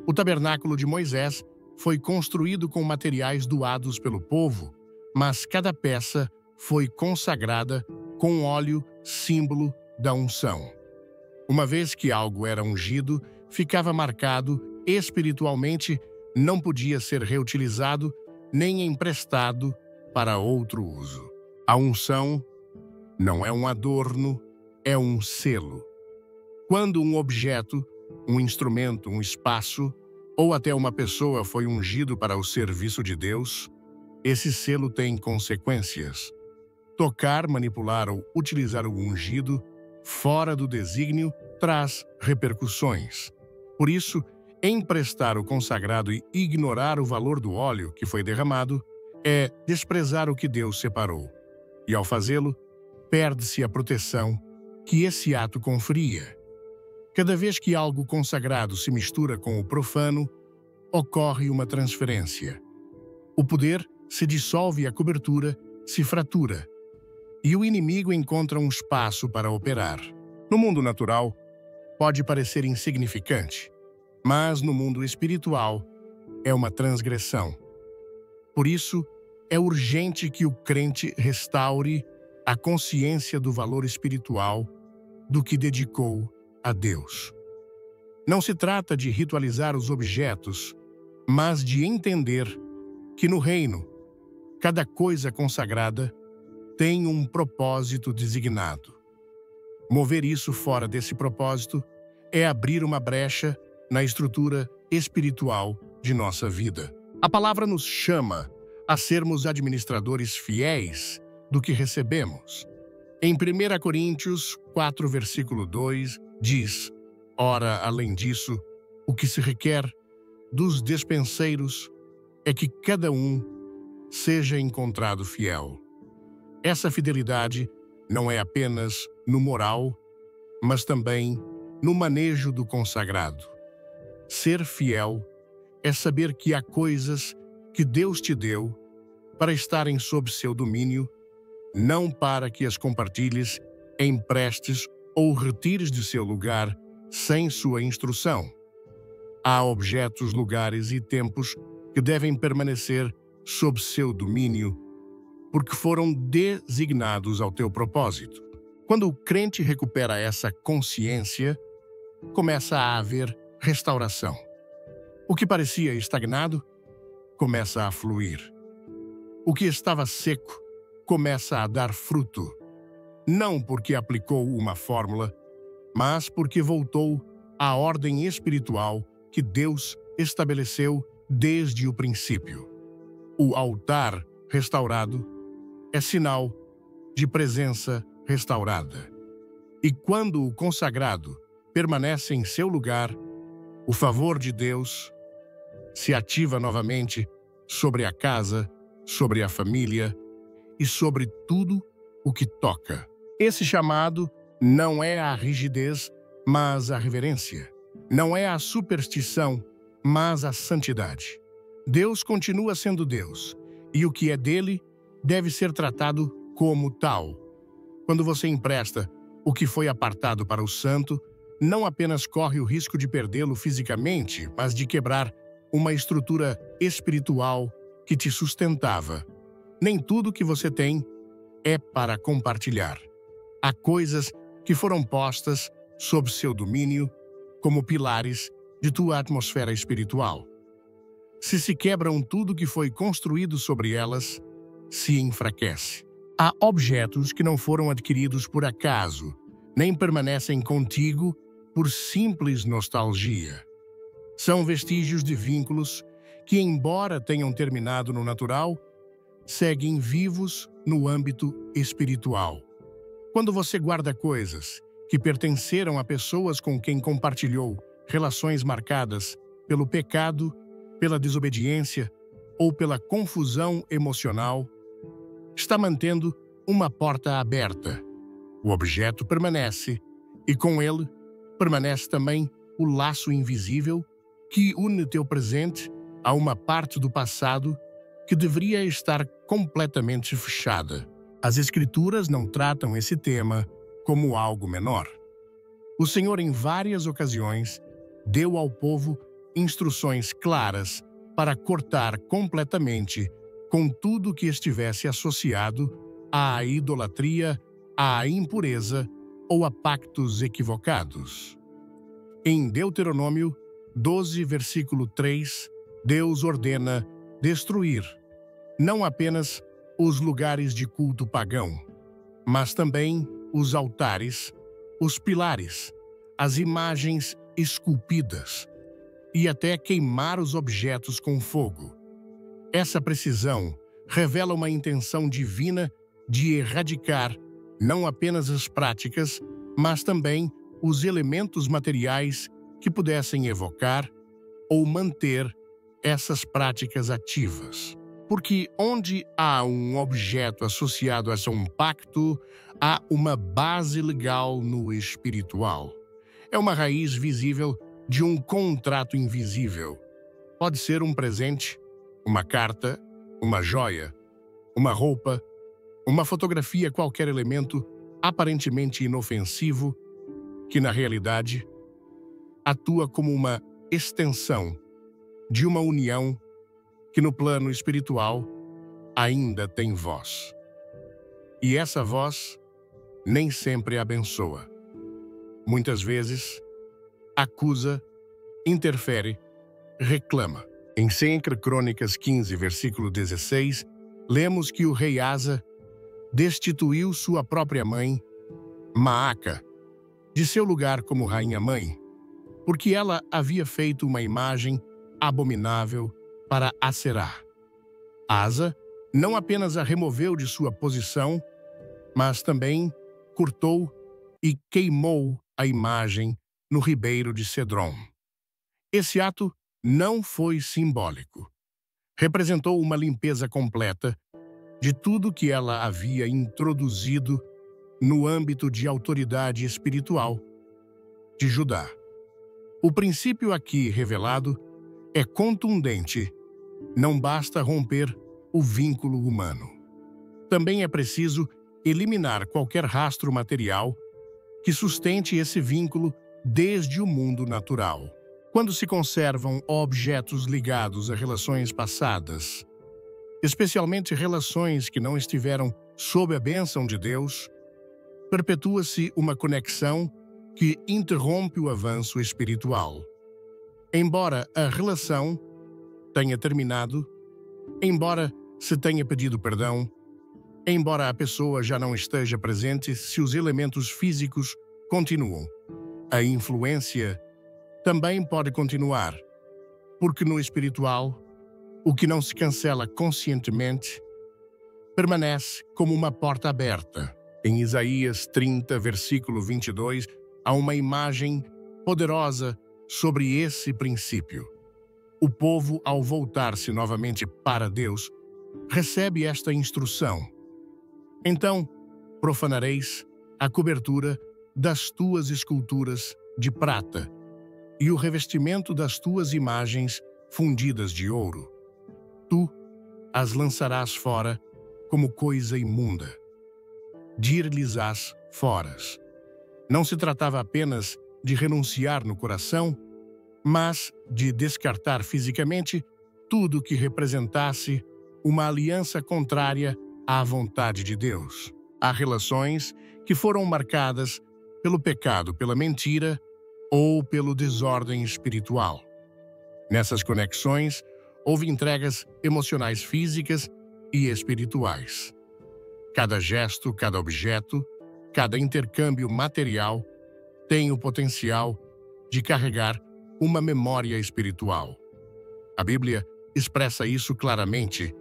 O tabernáculo de Moisés foi construído com materiais doados pelo povo, mas cada peça foi consagrada com óleo, símbolo da unção. Uma vez que algo era ungido, ficava marcado espiritualmente, não podia ser reutilizado nem emprestado para outro uso. A unção não é um adorno, é um selo. Quando um objeto, um instrumento, um espaço ou até uma pessoa foi ungido para o serviço de Deus, esse selo tem consequências. Tocar, manipular ou utilizar o ungido fora do desígnio traz repercussões. Por isso, emprestar o consagrado e ignorar o valor do óleo que foi derramado é desprezar o que Deus separou. E ao fazê-lo, perde-se a proteção que esse ato conferia. Cada vez que algo consagrado se mistura com o profano, ocorre uma transferência. O poder se dissolve e a cobertura se fratura, e o inimigo encontra um espaço para operar. No mundo natural, pode parecer insignificante, mas no mundo espiritual é uma transgressão. Por isso, é urgente que o crente restaure a consciência do valor espiritual do que dedicou a Deus. Não se trata de ritualizar os objetos, mas de entender que no reino, cada coisa consagrada tem um propósito designado. Mover isso fora desse propósito é abrir uma brecha na estrutura espiritual de nossa vida. A palavra nos chama a sermos administradores fiéis do que recebemos. Em 1 Coríntios 4, versículo 2, diz, ora, além disso, o que se requer dos despenseiros é que cada um seja encontrado fiel. Essa fidelidade não é apenas no moral, mas também no manejo do consagrado. Ser fiel é saber que há coisas que Deus te deu para estarem sob seu domínio, não para que as compartilhes, emprestes ou retires de seu lugar sem sua instrução. Há objetos, lugares e tempos que devem permanecer sob seu domínio, porque foram designados ao teu propósito. Quando o crente recupera essa consciência, começa a haver restauração. O que parecia estagnado começa a fluir. O que estava seco começa a dar fruto, não porque aplicou uma fórmula, mas porque voltou à ordem espiritual que Deus estabeleceu desde o princípio. O altar restaurado é sinal de presença restaurada. E quando o consagrado permanece em seu lugar, o favor de Deus se ativa novamente sobre a casa, sobre a família e sobre tudo o que toca. Esse chamado não é a rigidez mas a reverência. Não é a superstição, mas a santidade. Deus continua sendo Deus, e o que é dele deve ser tratado como tal. Quando você empresta o que foi apartado para o santo, não apenas corre o risco de perdê-lo fisicamente, mas de quebrar uma estrutura espiritual que te sustentava. Nem tudo que você tem é para compartilhar. Há coisas que foram postas sob seu domínio como pilares de tua atmosfera espiritual. Se quebram tudo que foi construído sobre elas, se enfraquece. Há objetos que não foram adquiridos por acaso, nem permanecem contigo por simples nostalgia. São vestígios de vínculos que, embora tenham terminado no natural, seguem vivos no âmbito espiritual. Quando você guarda coisas que pertenceram a pessoas com quem compartilhou relações marcadas pelo pecado, pela desobediência ou pela confusão emocional, está mantendo uma porta aberta. O objeto permanece, e com ele permanece também o laço invisível que une teu presente a uma parte do passado que deveria estar completamente fechada. As Escrituras não tratam esse tema como algo menor. O Senhor, em várias ocasiões, deu ao povo instruções claras para cortar completamente com tudo que estivesse associado à idolatria, à impureza ou a pactos equivocados. Em Deuteronômio 12, versículo 3, Deus ordena destruir não apenas os lugares de culto pagão, mas também os altares, os pilares, as imagens esculpidas e até queimar os objetos com fogo. Essa precisão revela uma intenção divina de erradicar não apenas as práticas, mas também os elementos materiais que pudessem evocar ou manter essas práticas ativas. Porque onde há um objeto associado a um pacto, há uma base legal no espiritual. É uma raiz visível de um contrato invisível. Pode ser um presente, uma carta, uma joia, uma roupa, uma fotografia, qualquer elemento aparentemente inofensivo, que na realidade atua como uma extensão de uma união que no plano espiritual ainda tem voz. E essa voz nem sempre abençoa. Muitas vezes acusa, interfere, reclama. Em 2 Crônicas 15, versículo 16, lemos que o rei Asa destituiu sua própria mãe, Maaca, de seu lugar como rainha-mãe, porque ela havia feito uma imagem abominável para Aserá. Asa não apenas a removeu de sua posição, mas também cortou e queimou a imagem no ribeiro de Cedron. Esse ato não foi simbólico. Representou uma limpeza completa de tudo que ela havia introduzido no âmbito de autoridade espiritual de Judá. O princípio aqui revelado é contundente. Não basta romper o vínculo humano. Também é preciso eliminar qualquer rastro material que sustente esse vínculo desde o mundo natural. Quando se conservam objetos ligados a relações passadas, especialmente relações que não estiveram sob a bênção de Deus, perpetua-se uma conexão que interrompe o avanço espiritual. Embora a relação tenha terminado, embora se tenha pedido perdão, embora a pessoa já não esteja presente, se os elementos físicos continuam, a influência também pode continuar, porque no espiritual, o que não se cancela conscientemente permanece como uma porta aberta. Em Isaías 30, versículo 22, há uma imagem poderosa sobre esse princípio. O povo, ao voltar-se novamente para Deus, recebe esta instrução: então profanareis a cobertura das tuas esculturas de prata e o revestimento das tuas imagens fundidas de ouro. Tu as lançarás fora como coisa imunda. Dir-lhes-ás foras. Não se tratava apenas de renunciar no coração, mas de descartar fisicamente tudo que representasse uma aliança contrária à vontade de Deus. Há relações que foram marcadas pelo pecado, pela mentira ou pelo desordem espiritual. Nessas conexões, houve entregas emocionais físicas e espirituais. Cada gesto, cada objeto, cada intercâmbio material tem o potencial de carregar uma memória espiritual. A Bíblia expressa isso claramente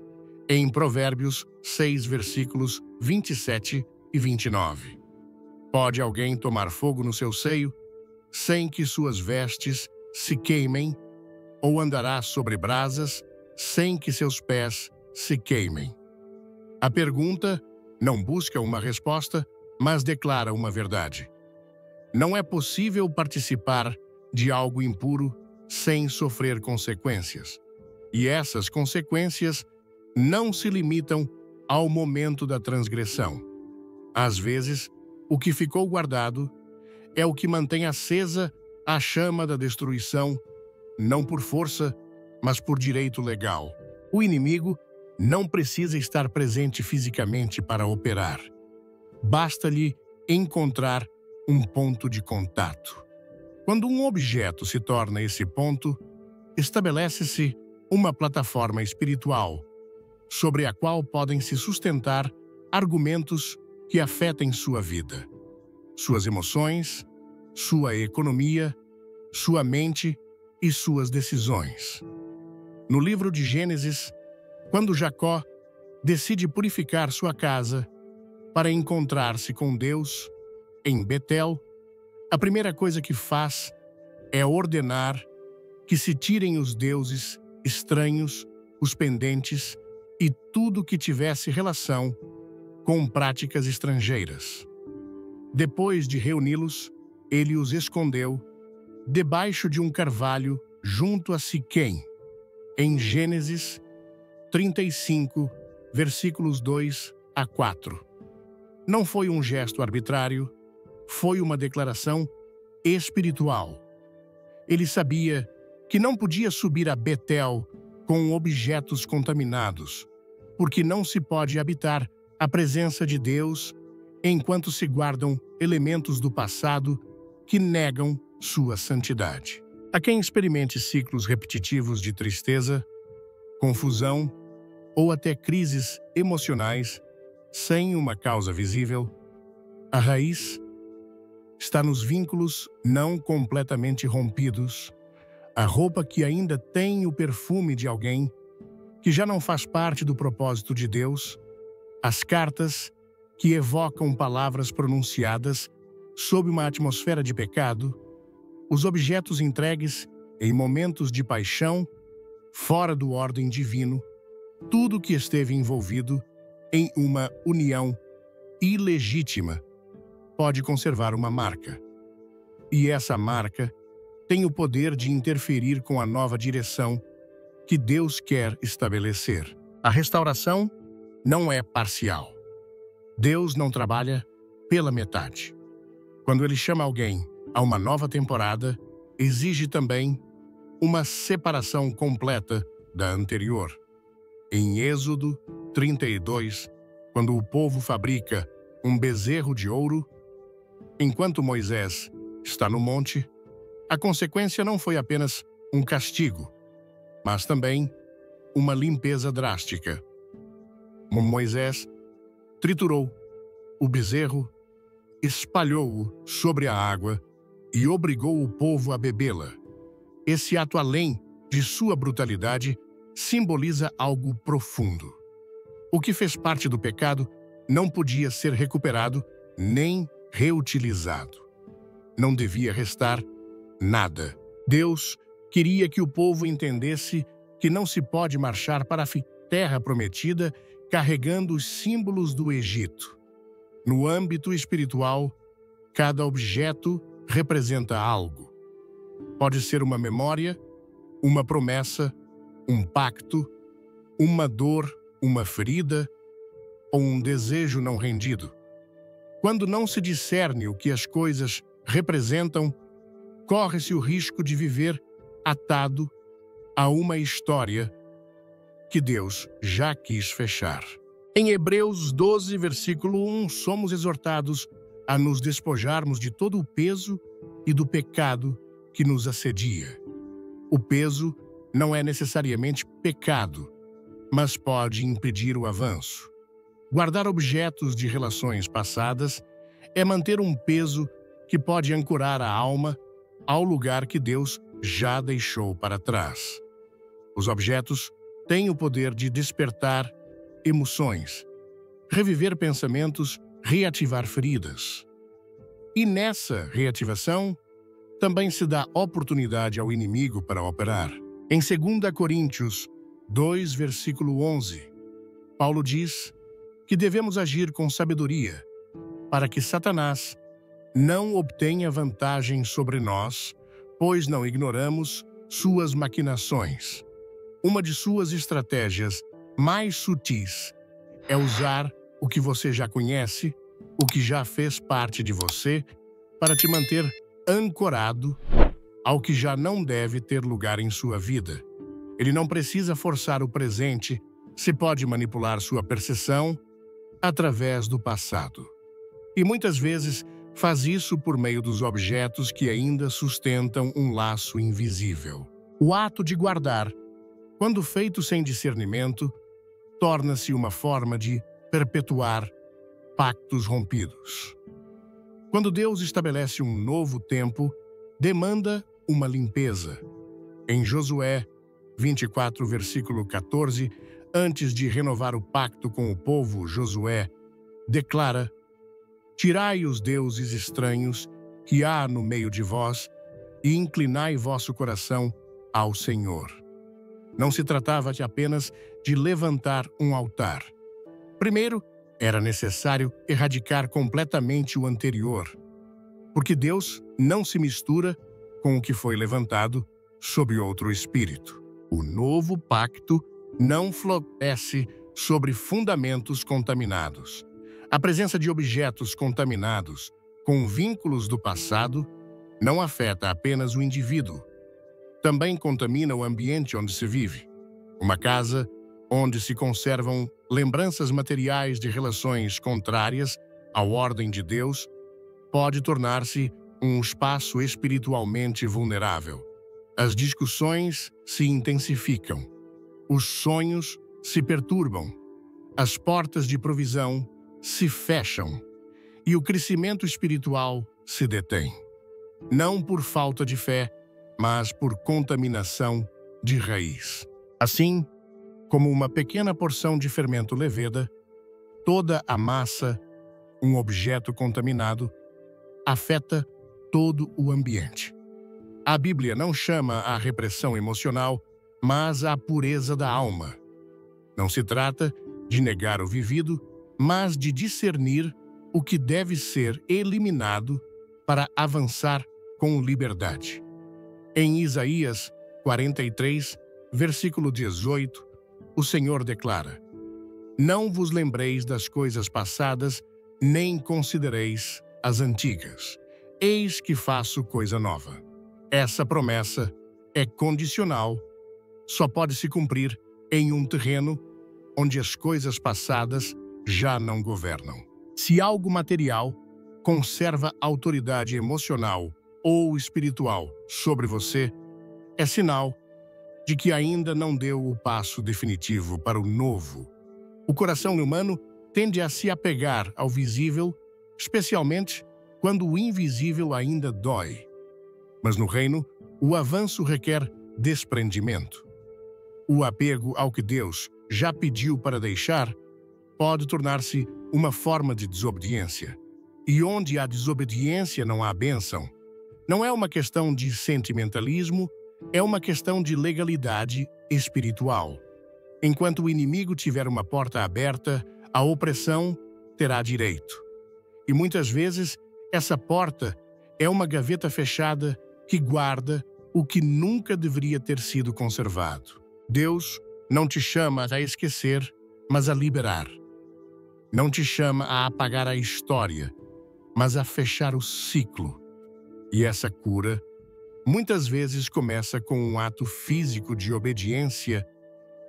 em Provérbios 6, versículos 27 e 29. Pode alguém tomar fogo no seu seio, sem que suas vestes se queimem, ou andará sobre brasas, sem que seus pés se queimem? A pergunta não busca uma resposta, mas declara uma verdade. Não é possível participar de algo impuro sem sofrer consequências. E essas consequências não se limitam ao momento da transgressão. Às vezes, o que ficou guardado é o que mantém acesa a chama da destruição, não por força, mas por direito legal. O inimigo não precisa estar presente fisicamente para operar. Basta-lhe encontrar um ponto de contato. Quando um objeto se torna esse ponto, estabelece-se uma plataforma espiritual sobre a qual podem se sustentar argumentos que afetem sua vida, suas emoções, sua economia, sua mente e suas decisões. No livro de Gênesis, quando Jacó decide purificar sua casa para encontrar-se com Deus em Betel, a primeira coisa que faz é ordenar que se tirem os deuses estranhos, os pendentes e tudo que tivesse relação com práticas estrangeiras. Depois de reuni-los, ele os escondeu debaixo de um carvalho junto a Siquém, em Gênesis 35, versículos 2 a 4. Não foi um gesto arbitrário, foi uma declaração espiritual. Ele sabia que não podia subir a Betel com objetos contaminados, porque não se pode habitar a presença de Deus enquanto se guardam elementos do passado que negam sua santidade. A quem experimente ciclos repetitivos de tristeza, confusão ou até crises emocionais sem uma causa visível, a raiz está nos vínculos não completamente rompidos, a roupa que ainda tem o perfume de alguém que já não faz parte do propósito de Deus, as cartas que evocam palavras pronunciadas sob uma atmosfera de pecado, os objetos entregues em momentos de paixão, fora do ordem divino, tudo que esteve envolvido em uma união ilegítima pode conservar uma marca. E essa marca tem o poder de interferir com a nova direção que Deus quer estabelecer. A restauração não é parcial. Deus não trabalha pela metade. Quando Ele chama alguém a uma nova temporada, exige também uma separação completa da anterior. Em Êxodo 32, quando o povo fabrica um bezerro de ouro, enquanto Moisés está no monte, a consequência não foi apenas um castigo, mas também uma limpeza drástica. Moisés triturou o bezerro, espalhou-o sobre a água e obrigou o povo a bebê-la. Esse ato, além de sua brutalidade, simboliza algo profundo. O que fez parte do pecado não podia ser recuperado nem reutilizado. Não devia restar nada. Deus queria que o povo entendesse que não se pode marchar para a terra prometida carregando os símbolos do Egito. No âmbito espiritual, cada objeto representa algo. Pode ser uma memória, uma promessa, um pacto, uma dor, uma ferida ou um desejo não rendido. Quando não se discerne o que as coisas representam, corre-se o risco de viver atado a uma história que Deus já quis fechar. Em Hebreus 12, versículo 1, somos exortados a nos despojarmos de todo o peso e do pecado que nos assedia. O peso não é necessariamente pecado, mas pode impedir o avanço. Guardar objetos de relações passadas é manter um peso que pode ancorar a alma ao lugar que Deus já deixou para trás. Os objetos têm o poder de despertar emoções, reviver pensamentos, reativar feridas. E nessa reativação, também se dá oportunidade ao inimigo para operar. Em 2 Coríntios 2, versículo 11, Paulo diz que devemos agir com sabedoria, para que Satanás não obtenha vantagem sobre nós, pois não ignoramos suas maquinações. Uma de suas estratégias mais sutis é usar o que você já conhece, o que já fez parte de você, para te manter ancorado ao que já não deve ter lugar em sua vida. Ele não precisa forçar o presente, se pode manipular sua percepção através do passado. E muitas vezes faz isso por meio dos objetos que ainda sustentam um laço invisível. O ato de guardar, quando feito sem discernimento, torna-se uma forma de perpetuar pactos rompidos. Quando Deus estabelece um novo tempo, demanda uma limpeza. Em Josué 24, versículo 14, antes de renovar o pacto com o povo, Josué declara: tirai os deuses estranhos que há no meio de vós e inclinai vosso coração ao Senhor. Não se tratava apenas de levantar um altar. Primeiro, era necessário erradicar completamente o anterior, porque Deus não se mistura com o que foi levantado sob outro espírito. O novo pacto não floresce sobre fundamentos contaminados. A presença de objetos contaminados com vínculos do passado não afeta apenas o indivíduo. Também contamina o ambiente onde se vive. Uma casa onde se conservam lembranças materiais de relações contrárias à ordem de Deus pode tornar-se um espaço espiritualmente vulnerável. As discussões se intensificam. Os sonhos se perturbam. As portas de provisão se fecham e o crescimento espiritual se detém. Não por falta de fé, mas por contaminação de raiz. Assim, como uma pequena porção de fermento leveda, toda a massa, um objeto contaminado, afeta todo o ambiente. A Bíblia não chama a repressão emocional, mas a pureza da alma. Não se trata de negar o vivido, mas de discernir o que deve ser eliminado para avançar com liberdade. Em Isaías 43, versículo 18, o Senhor declara: não vos lembreis das coisas passadas, nem considereis as antigas. Eis que faço coisa nova. Essa promessa é condicional, só pode se cumprir em um terreno onde as coisas passadas já não governam. Se algo material conserva autoridade emocional ou espiritual sobre você, é sinal de que ainda não deu o passo definitivo para o novo. O coração humano tende a se apegar ao visível, especialmente quando o invisível ainda dói. Mas no reino, o avanço requer desprendimento. O apego ao que Deus já pediu para deixar pode tornar-se uma forma de desobediência. E onde há desobediência não há bênção. Não é uma questão de sentimentalismo, é uma questão de legalidade espiritual. Enquanto o inimigo tiver uma porta aberta, a opressão terá direito. E muitas vezes, essa porta é uma gaveta fechada que guarda o que nunca deveria ter sido conservado. Deus não te chama a esquecer, mas a liberar. Não te chama a apagar a história, mas a fechar o ciclo. E essa cura, muitas vezes, começa com um ato físico de obediência: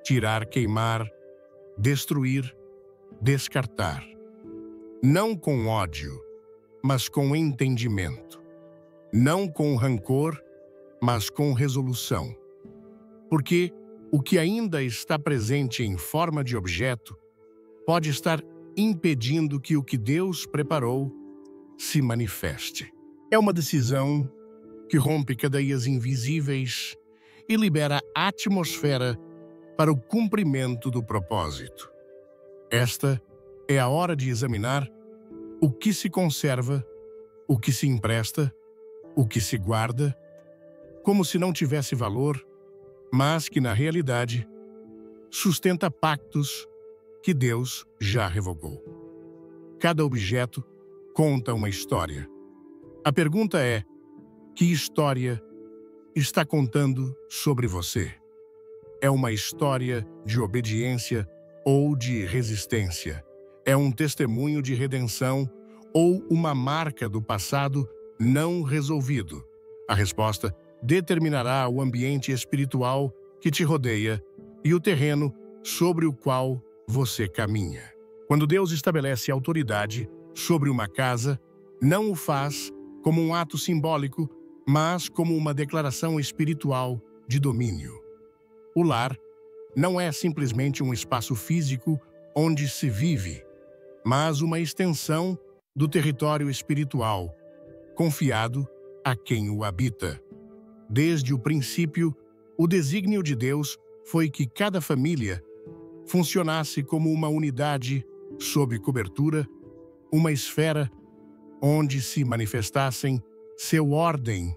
tirar, queimar, destruir, descartar. Não com ódio, mas com entendimento. Não com rancor, mas com resolução. Porque o que ainda está presente em forma de objeto pode estar impedindo que o que Deus preparou se manifeste. É uma decisão que rompe cadeias invisíveis e libera a atmosfera para o cumprimento do propósito. Esta é a hora de examinar o que se conserva, o que se empresta, o que se guarda, como se não tivesse valor, mas que, na realidade, sustenta pactos que Deus já revogou. Cada objeto conta uma história. A pergunta é: que história está contando sobre você? É uma história de obediência ou de resistência? É um testemunho de redenção ou uma marca do passado não resolvido? A resposta determinará o ambiente espiritual que te rodeia e o terreno sobre o qual você caminha. Quando Deus estabelece autoridade sobre uma casa, não o faz como um ato simbólico, mas como uma declaração espiritual de domínio. O lar não é simplesmente um espaço físico onde se vive, mas uma extensão do território espiritual, confiado a quem o habita. Desde o princípio, o desígnio de Deus foi que cada família funcionasse como uma unidade sob cobertura, uma esfera onde se manifestassem seu ordem,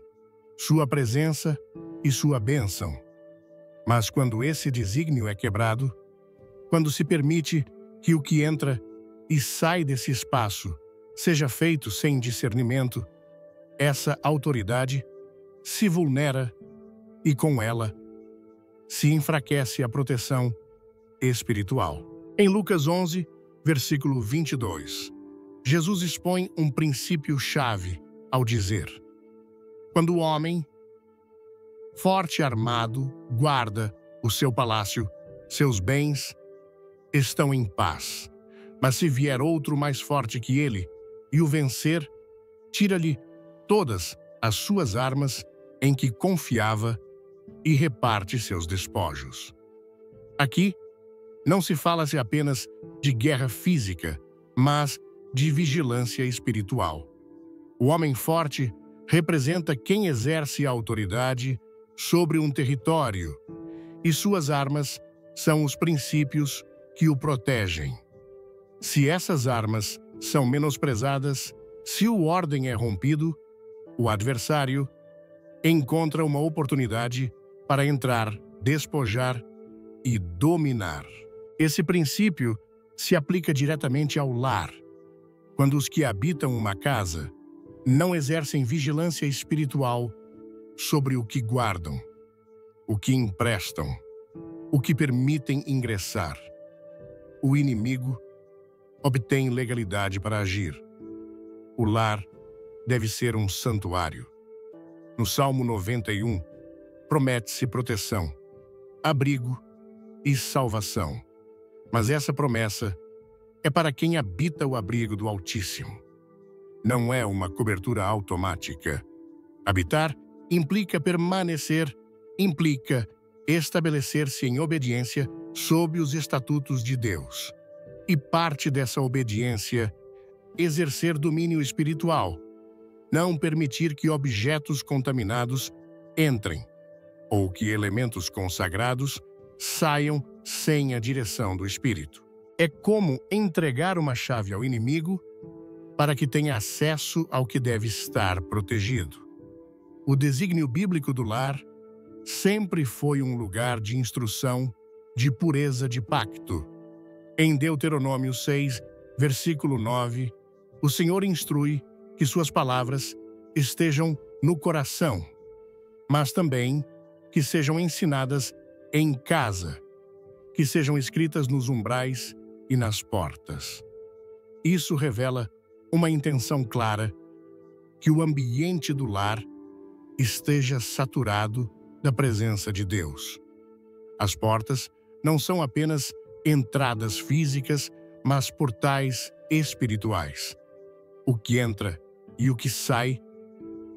sua presença e sua bênção. Mas quando esse desígnio é quebrado, quando se permite que o que entra e sai desse espaço seja feito sem discernimento, essa autoridade se vulnera e, com ela, se enfraquece a proteção espiritual. Em Lucas 11, versículo 22, Jesus expõe um princípio-chave ao dizer: quando o homem, forte e armado, guarda o seu palácio, seus bens estão em paz. Mas se vier outro mais forte que ele e o vencer, tira-lhe todas as suas armas em que confiava e reparte seus despojos. Aqui, não se fala-se apenas de guerra física, mas de vigilância espiritual. O homem forte representa quem exerce a autoridade sobre um território, e suas armas são os princípios que o protegem. Se essas armas são menosprezadas, se o ordem é rompido, o adversário encontra uma oportunidade para entrar, despojar e dominar. Esse princípio se aplica diretamente ao lar. Quando os que habitam uma casa não exercem vigilância espiritual sobre o que guardam, o que emprestam, o que permitem ingressar, o inimigo obtém legalidade para agir. O lar deve ser um santuário. No Salmo 91, promete-se proteção, abrigo e salvação. Mas essa promessa é para quem habita o abrigo do Altíssimo. Não é uma cobertura automática. Habitar implica permanecer, implica estabelecer-se em obediência sob os estatutos de Deus. E parte dessa obediência, exercer domínio espiritual, não permitir que objetos contaminados entrem, ou que elementos consagrados saiam sem a direção do Espírito. É como entregar uma chave ao inimigo para que tenha acesso ao que deve estar protegido. O desígnio bíblico do lar sempre foi um lugar de instrução, de pureza de pacto. Em Deuteronômio 6, versículo 9, o Senhor instrui que suas palavras estejam no coração, mas também que sejam ensinadas em casa, que sejam escritas nos umbrais e nas portas. Isso revela uma intenção clara que o ambiente do lar esteja saturado da presença de Deus. As portas não são apenas entradas físicas, mas portais espirituais. O que entra e o que sai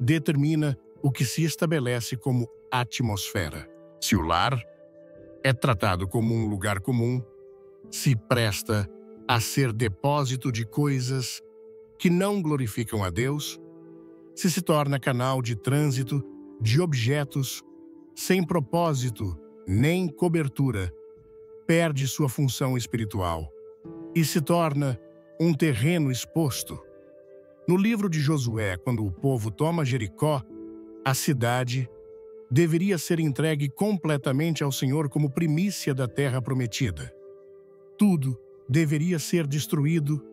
determina o que se estabelece como atmosfera. Se o lar é tratado como um lugar comum, se presta a ser depósito de coisas que não glorificam a Deus, se torna canal de trânsito de objetos sem propósito nem cobertura, perde sua função espiritual e se torna um terreno exposto. No livro de Josué, quando o povo toma Jericó, a cidade deveria ser entregue completamente ao Senhor como primícia da terra prometida. Tudo deveria ser destruído,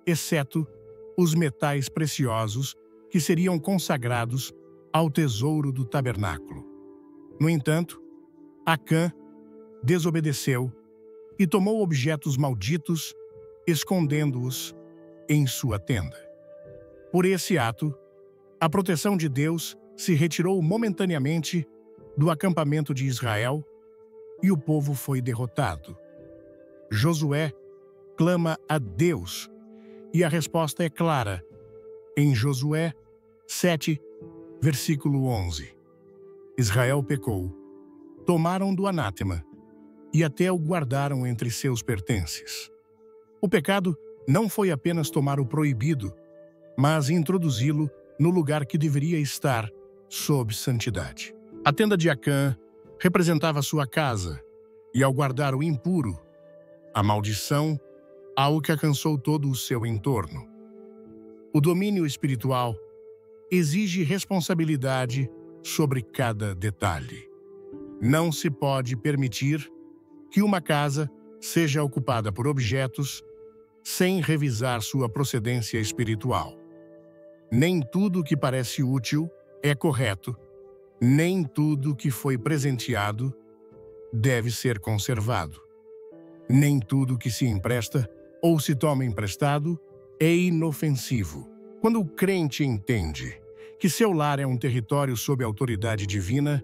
exceto os metais preciosos que seriam consagrados ao tesouro do tabernáculo. No entanto, Acã desobedeceu e tomou objetos malditos, escondendo-os em sua tenda. Por esse ato, a proteção de Deus se retirou momentaneamente do acampamento de Israel e o povo foi derrotado. Josué clama a Deus e a resposta é clara em Josué 7, versículo 11. Israel pecou, tomaram do anátema e até o guardaram entre seus pertences. O pecado não foi apenas tomar o proibido, mas introduzi-lo no lugar que deveria estar sob santidade. A tenda de Acã representava sua casa, e ao guardar o impuro, a maldição, algo que alcançou todo o seu entorno. O domínio espiritual exige responsabilidade sobre cada detalhe. Não se pode permitir que uma casa seja ocupada por objetos sem revisar sua procedência espiritual. Nem tudo que parece útil é correto, nem tudo que foi presenteado deve ser conservado. Nem tudo que se empresta ou se toma emprestado é inofensivo. Quando o crente entende que seu lar é um território sob autoridade divina,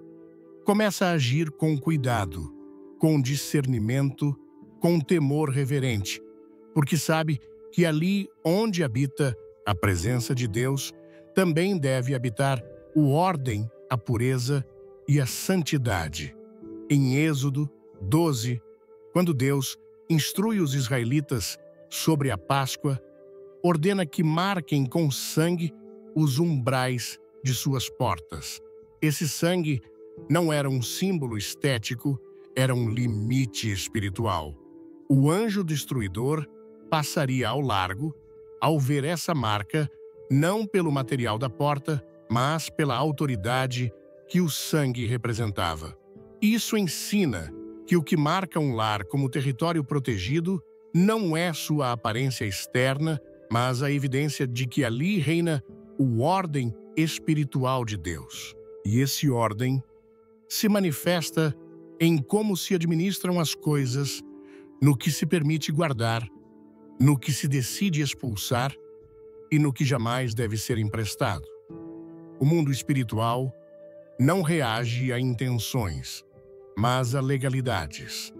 começa a agir com cuidado, com discernimento, com temor reverente, porque sabe que ali onde habita a presença de Deus, também deve habitar o ordem, a pureza e a santidade. Em Êxodo 12, quando Deus instrui os israelitas sobre a Páscoa, ordena que marquem com sangue os umbrais de suas portas. Esse sangue não era um símbolo estético, era um limite espiritual. O anjo destruidor passaria ao largo ao ver essa marca, não pelo material da porta, mas pela autoridade que o sangue representava. Isso ensina que o que marca um lar como território protegido não é sua aparência externa, mas a evidência de que ali reina o ordem espiritual de Deus. E esse ordem se manifesta em como se administram as coisas, no que se permite guardar, no que se decide expulsar e no que jamais deve ser emprestado. O mundo espiritual não reage a intenções, mas a legalidades.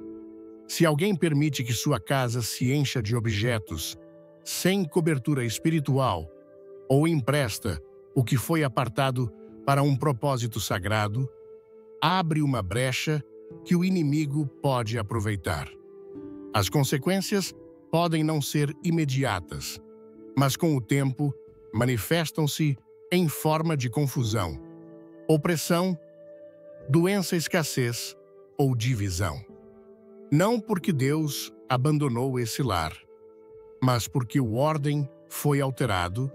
Se alguém permite que sua casa se encha de objetos sem cobertura espiritual ou empresta o que foi apartado para um propósito sagrado, abre uma brecha que o inimigo pode aproveitar. As consequências podem não ser imediatas, mas com o tempo manifestam-se em forma de confusão, opressão, doença, escassez ou divisão. Não porque Deus abandonou esse lar, mas porque o ordem foi alterado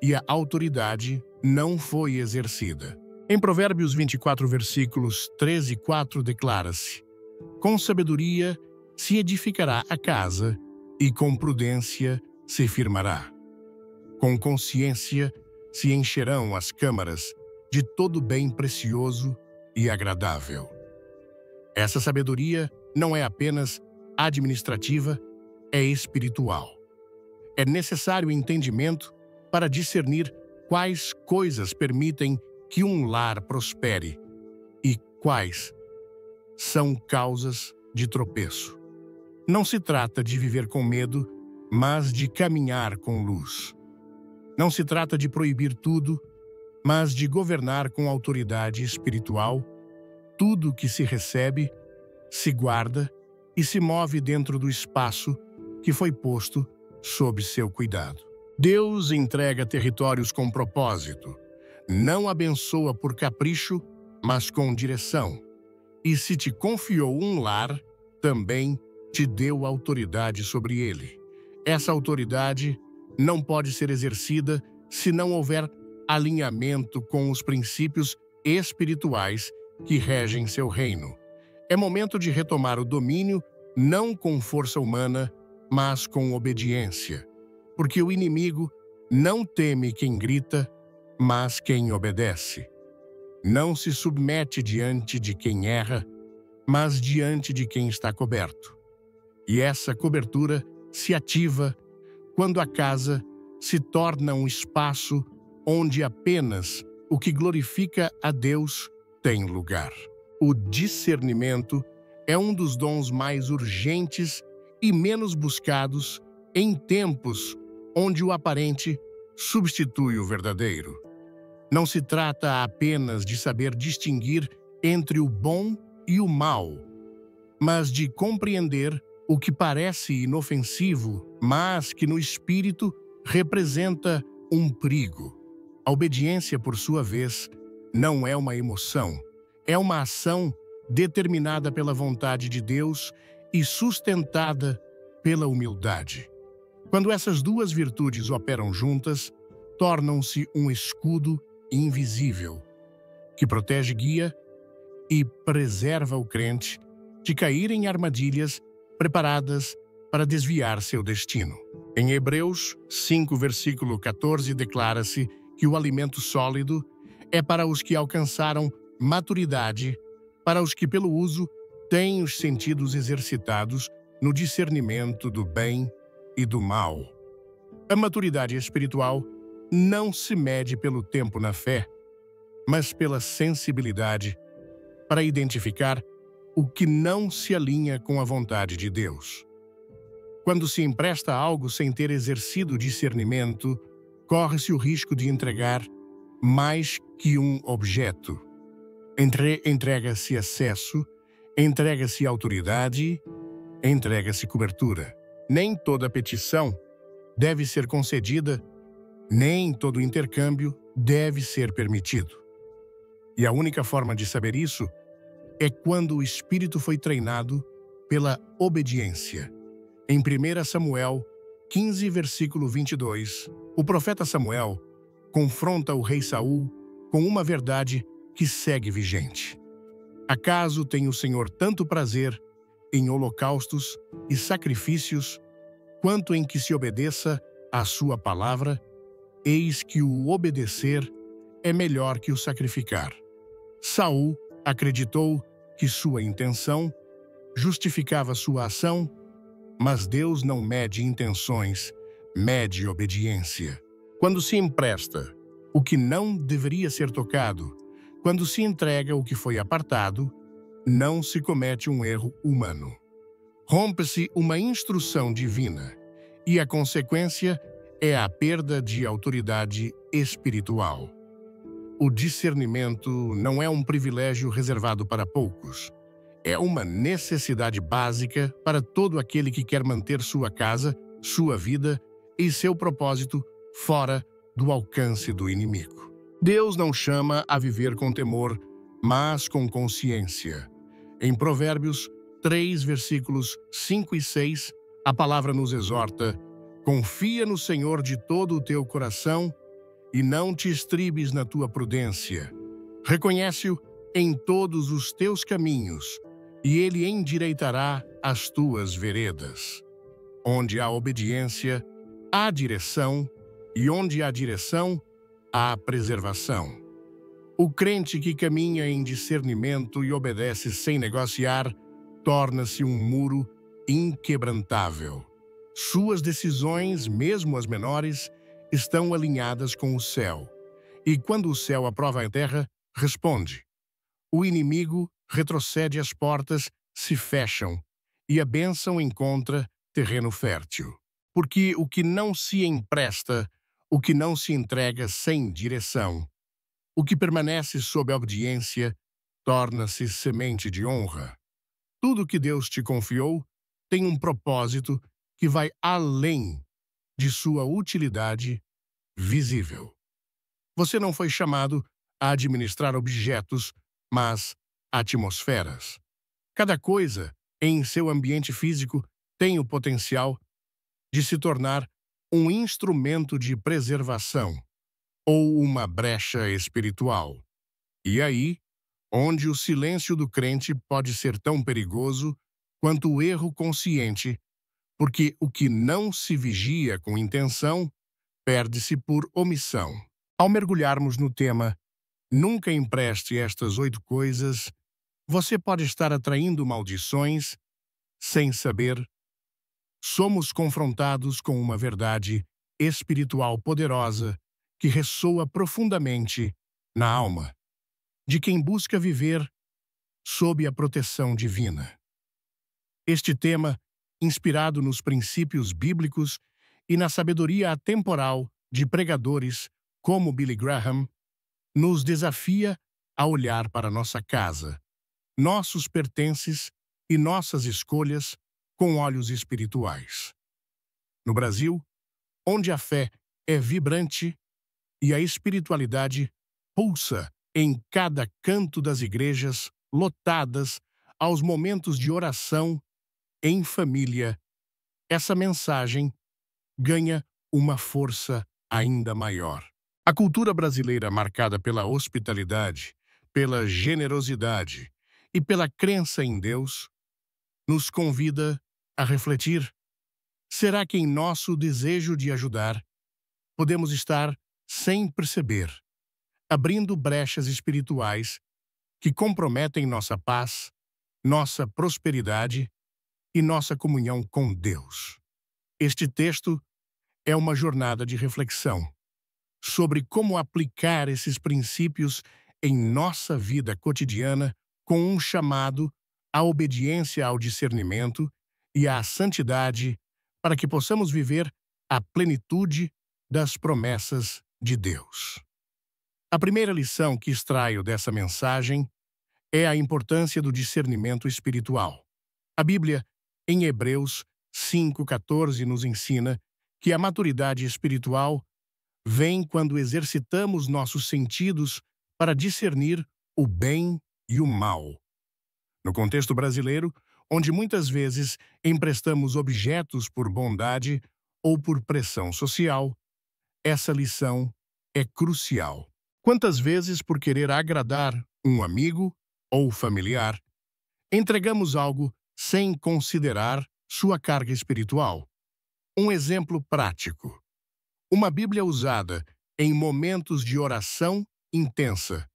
e a autoridade não foi exercida. Em Provérbios 24, versículos 13 e 4, declara-se: com sabedoria se edificará a casa e com prudência se firmará. Com consciência se encherão as câmaras de todo bem precioso e agradável. Essa sabedoria não é apenas administrativa, é espiritual. É necessário entendimento para discernir quais coisas permitem que um lar prospere e quais são causas de tropeço. Não se trata de viver com medo, mas de caminhar com luz. Não se trata de proibir tudo, mas de governar com autoridade espiritual. Tudo que se recebe, se guarda e se move dentro do espaço que foi posto sob seu cuidado. Deus entrega territórios com propósito. Não abençoa por capricho, mas com direção. E se te confiou um lar, também te deu autoridade sobre ele. Essa autoridade não pode ser exercida se não houver alinhamento com os princípios espirituais que regem seu reino. É momento de retomar o domínio, não com força humana, mas com obediência. Porque o inimigo não teme quem grita, mas quem obedece. Não se submete diante de quem erra, mas diante de quem está coberto. E essa cobertura se ativa quando a casa se torna um espaço onde apenas o que glorifica a Deus tem lugar. O discernimento é um dos dons mais urgentes e menos buscados em tempos onde o aparente substitui o verdadeiro. Não se trata apenas de saber distinguir entre o bom e o mal, mas de compreender o que parece inofensivo, mas que no espírito representa um perigo. A obediência, por sua vez, não é uma emoção, é uma ação determinada pela vontade de Deus e sustentada pela humildade. Quando essas duas virtudes operam juntas, tornam-se um escudo invisível, que protege, guia e preserva o crente de cair em armadilhas preparadas para desviar seu destino. Em Hebreus 5, versículo 14, declara-se que o alimento sólido é para os que alcançaram maturidade, para os que, pelo uso, têm os sentidos exercitados no discernimento do bem e do mal. A maturidade espiritual não se mede pelo tempo na fé, mas pela sensibilidade para identificar o que não se alinha com a vontade de Deus. Quando se empresta algo sem ter exercido discernimento, corre-se o risco de entregar mais que um objeto. Entrega-se acesso, entrega-se autoridade, entrega-se cobertura. Nem toda petição deve ser concedida, nem todo intercâmbio deve ser permitido. E a única forma de saber isso é quando o espírito foi treinado pela obediência. Em 1 Samuel 15, versículo 22, o profeta Samuel confronta o rei Saul com uma verdade que segue vigente. Acaso tem o Senhor tanto prazer em holocaustos e sacrifícios, quanto em que se obedeça à sua palavra? Eis que o obedecer é melhor que o sacrificar. Saul acreditou que sua intenção justificava sua ação, mas Deus não mede intenções, mede obediência. Quando se empresta o que não deveria ser tocado, quando se entrega o que foi apartado, não se comete um erro humano. Rompe-se uma instrução divina, e a consequência é a perda de autoridade espiritual. O discernimento não é um privilégio reservado para poucos. É uma necessidade básica para todo aquele que quer manter sua casa, sua vida e seu propósito fora do alcance do inimigo. Deus não chama a viver com temor, mas com consciência. Em Provérbios 3, versículos 5 e 6, a palavra nos exorta: confia no Senhor de todo o teu coração e não te estribes na tua prudência. Reconhece-o em todos os teus caminhos, e ele endireitará as tuas veredas. Onde há obediência, há direção, e onde há direção, à preservação. O crente que caminha em discernimento e obedece sem negociar torna-se um muro inquebrantável. Suas decisões, mesmo as menores, estão alinhadas com o céu. E quando o céu aprova a terra, responde. O inimigo retrocede, as portas se fecham e a bênção encontra terreno fértil. Porque o que não se empresta, o que não se entrega sem direção, o que permanece sob obediência, torna-se semente de honra. Tudo que Deus te confiou tem um propósito que vai além de sua utilidade visível. Você não foi chamado a administrar objetos, mas atmosferas. Cada coisa em seu ambiente físico tem o potencial de se tornar um instrumento de preservação ou uma brecha espiritual. E aí, onde o silêncio do crente pode ser tão perigoso quanto o erro consciente, porque o que não se vigia com intenção perde-se por omissão. Ao mergulharmos no tema "Nunca empreste estas 8 coisas", você pode estar atraindo maldições sem saber. Somos confrontados com uma verdade espiritual poderosa que ressoa profundamente na alma de quem busca viver sob a proteção divina. Este tema, inspirado nos princípios bíblicos e na sabedoria atemporal de pregadores como Billy Graham, nos desafia a olhar para nossa casa, nossos pertences e nossas escolhas com olhos espirituais. No Brasil, onde a fé é vibrante e a espiritualidade pulsa em cada canto das igrejas lotadas aos momentos de oração em família, essa mensagem ganha uma força ainda maior. A cultura brasileira, marcada pela hospitalidade, pela generosidade e pela crença em Deus, nos convida a refletir. Será que em nosso desejo de ajudar, podemos estar, sem perceber, abrindo brechas espirituais que comprometem nossa paz, nossa prosperidade e nossa comunhão com Deus? Este texto é uma jornada de reflexão sobre como aplicar esses princípios em nossa vida cotidiana com um chamado à obediência ao discernimento e à santidade para que possamos viver a plenitude das promessas de Deus. A primeira lição que extraio dessa mensagem é a importância do discernimento espiritual. A Bíblia, em Hebreus 5:14, nos ensina que a maturidade espiritual vem quando exercitamos nossos sentidos para discernir o bem e o mal. No contexto brasileiro, onde muitas vezes emprestamos objetos por bondade ou por pressão social, essa lição é crucial. Quantas vezes, por querer agradar um amigo ou familiar, entregamos algo sem considerar sua carga espiritual? Um exemplo prático. Uma Bíblia usada em momentos de oração intensa,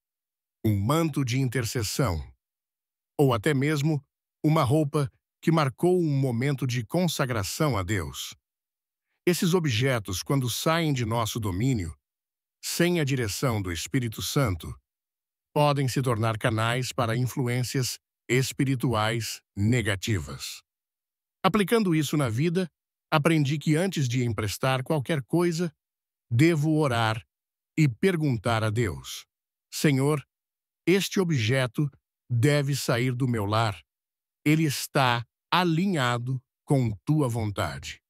um manto de intercessão, ou até mesmo uma roupa que marcou um momento de consagração a Deus. Esses objetos, quando saem de nosso domínio, sem a direção do Espírito Santo, podem se tornar canais para influências espirituais negativas. Aplicando isso na vida, aprendi que antes de emprestar qualquer coisa, devo orar e perguntar a Deus: Senhor, este objeto deve sair do meu lar. Ele está alinhado com tua vontade.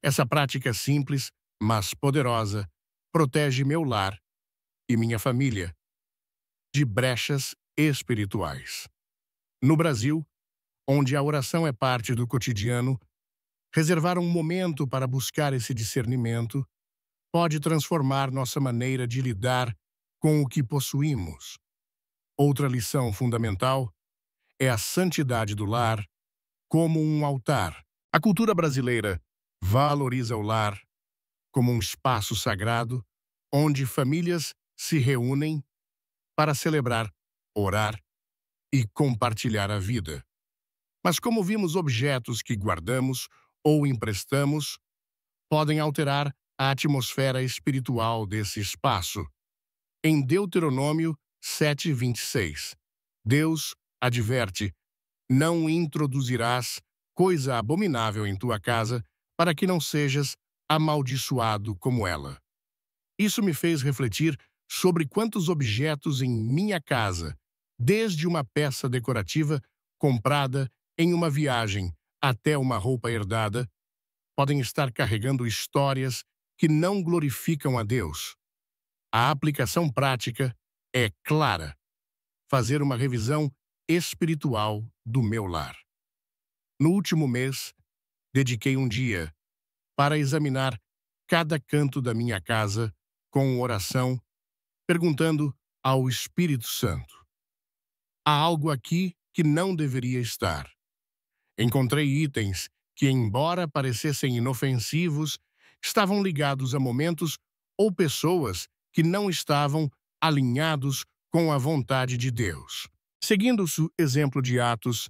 Essa prática simples, mas poderosa, protege meu lar e minha família de brechas espirituais. No Brasil, onde a oração é parte do cotidiano, reservar um momento para buscar esse discernimento pode transformar nossa maneira de lidar com o que possuímos. Outra lição fundamental é a santidade do lar como um altar. A cultura brasileira valoriza o lar como um espaço sagrado onde famílias se reúnem para celebrar, orar e compartilhar a vida. Mas como vimos, objetos que guardamos ou emprestamos podem alterar a atmosfera espiritual desse espaço. Em Deuteronômio 7:26, Deus adverte: não introduzirás coisa abominável em tua casa, para que não sejas amaldiçoado como ela. Isso me fez refletir sobre quantos objetos em minha casa, desde uma peça decorativa comprada em uma viagem até uma roupa herdada, podem estar carregando histórias que não glorificam a Deus. A aplicação prática é clara: fazer uma revisão espiritual do meu lar. No último mês, dediquei um dia para examinar cada canto da minha casa com oração, perguntando ao Espírito Santo: há algo aqui que não deveria estar. Encontrei itens que, embora parecessem inofensivos, estavam ligados a momentos ou pessoas que não estavam alinhados com a vontade de Deus. Seguindo o exemplo de Atos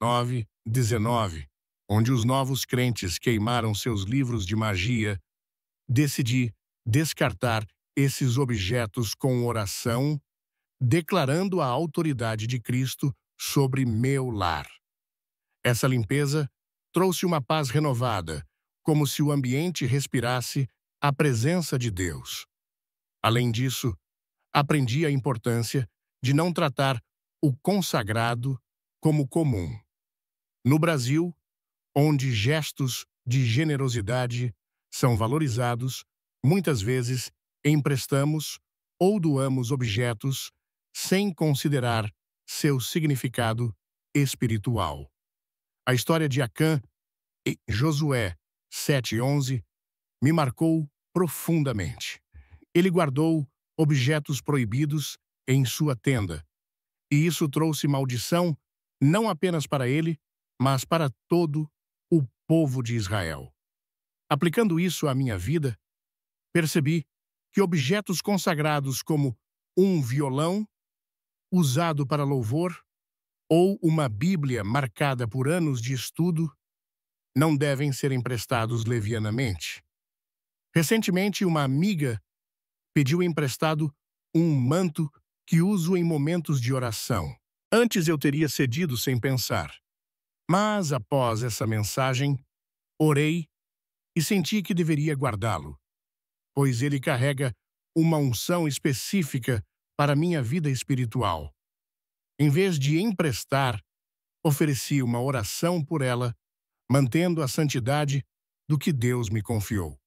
9:19, onde os novos crentes queimaram seus livros de magia, decidi descartar esses objetos com oração, declarando a autoridade de Cristo sobre meu lar. Essa limpeza trouxe uma paz renovada, como se o ambiente respirasse a presença de Deus. Além disso, aprendi a importância de não tratar o consagrado como comum. No Brasil, onde gestos de generosidade são valorizados, muitas vezes emprestamos ou doamos objetos sem considerar seu significado espiritual. A história de Acã e Josué 7:11 me marcou profundamente. Ele guardou objetos proibidos em sua tenda, e isso trouxe maldição não apenas para ele, mas para todo o povo de Israel. Aplicando isso à minha vida, percebi que objetos consagrados como um violão usado para louvor ou uma Bíblia marcada por anos de estudo não devem ser emprestados levianamente. Recentemente, uma amiga pediu emprestado um manto que uso em momentos de oração. Antes eu teria cedido sem pensar. Mas, após essa mensagem, orei e senti que deveria guardá-lo, pois ele carrega uma unção específica para minha vida espiritual. Em vez de emprestar, ofereci uma oração por ela, mantendo a santidade do que Deus me confiou.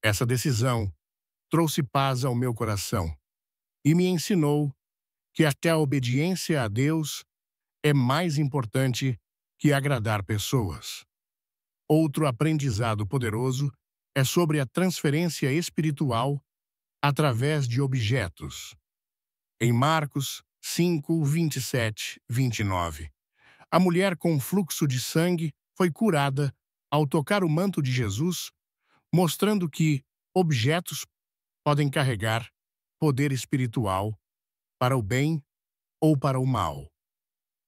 Essa decisão trouxe paz ao meu coração e me ensinou que até a obediência a Deus é mais importante que agradar pessoas. Outro aprendizado poderoso é sobre a transferência espiritual através de objetos. Em Marcos 5:27-29, a mulher com fluxo de sangue foi curada ao tocar o manto de Jesus, mostrando que objetos podem carregar poder espiritual para o bem ou para o mal.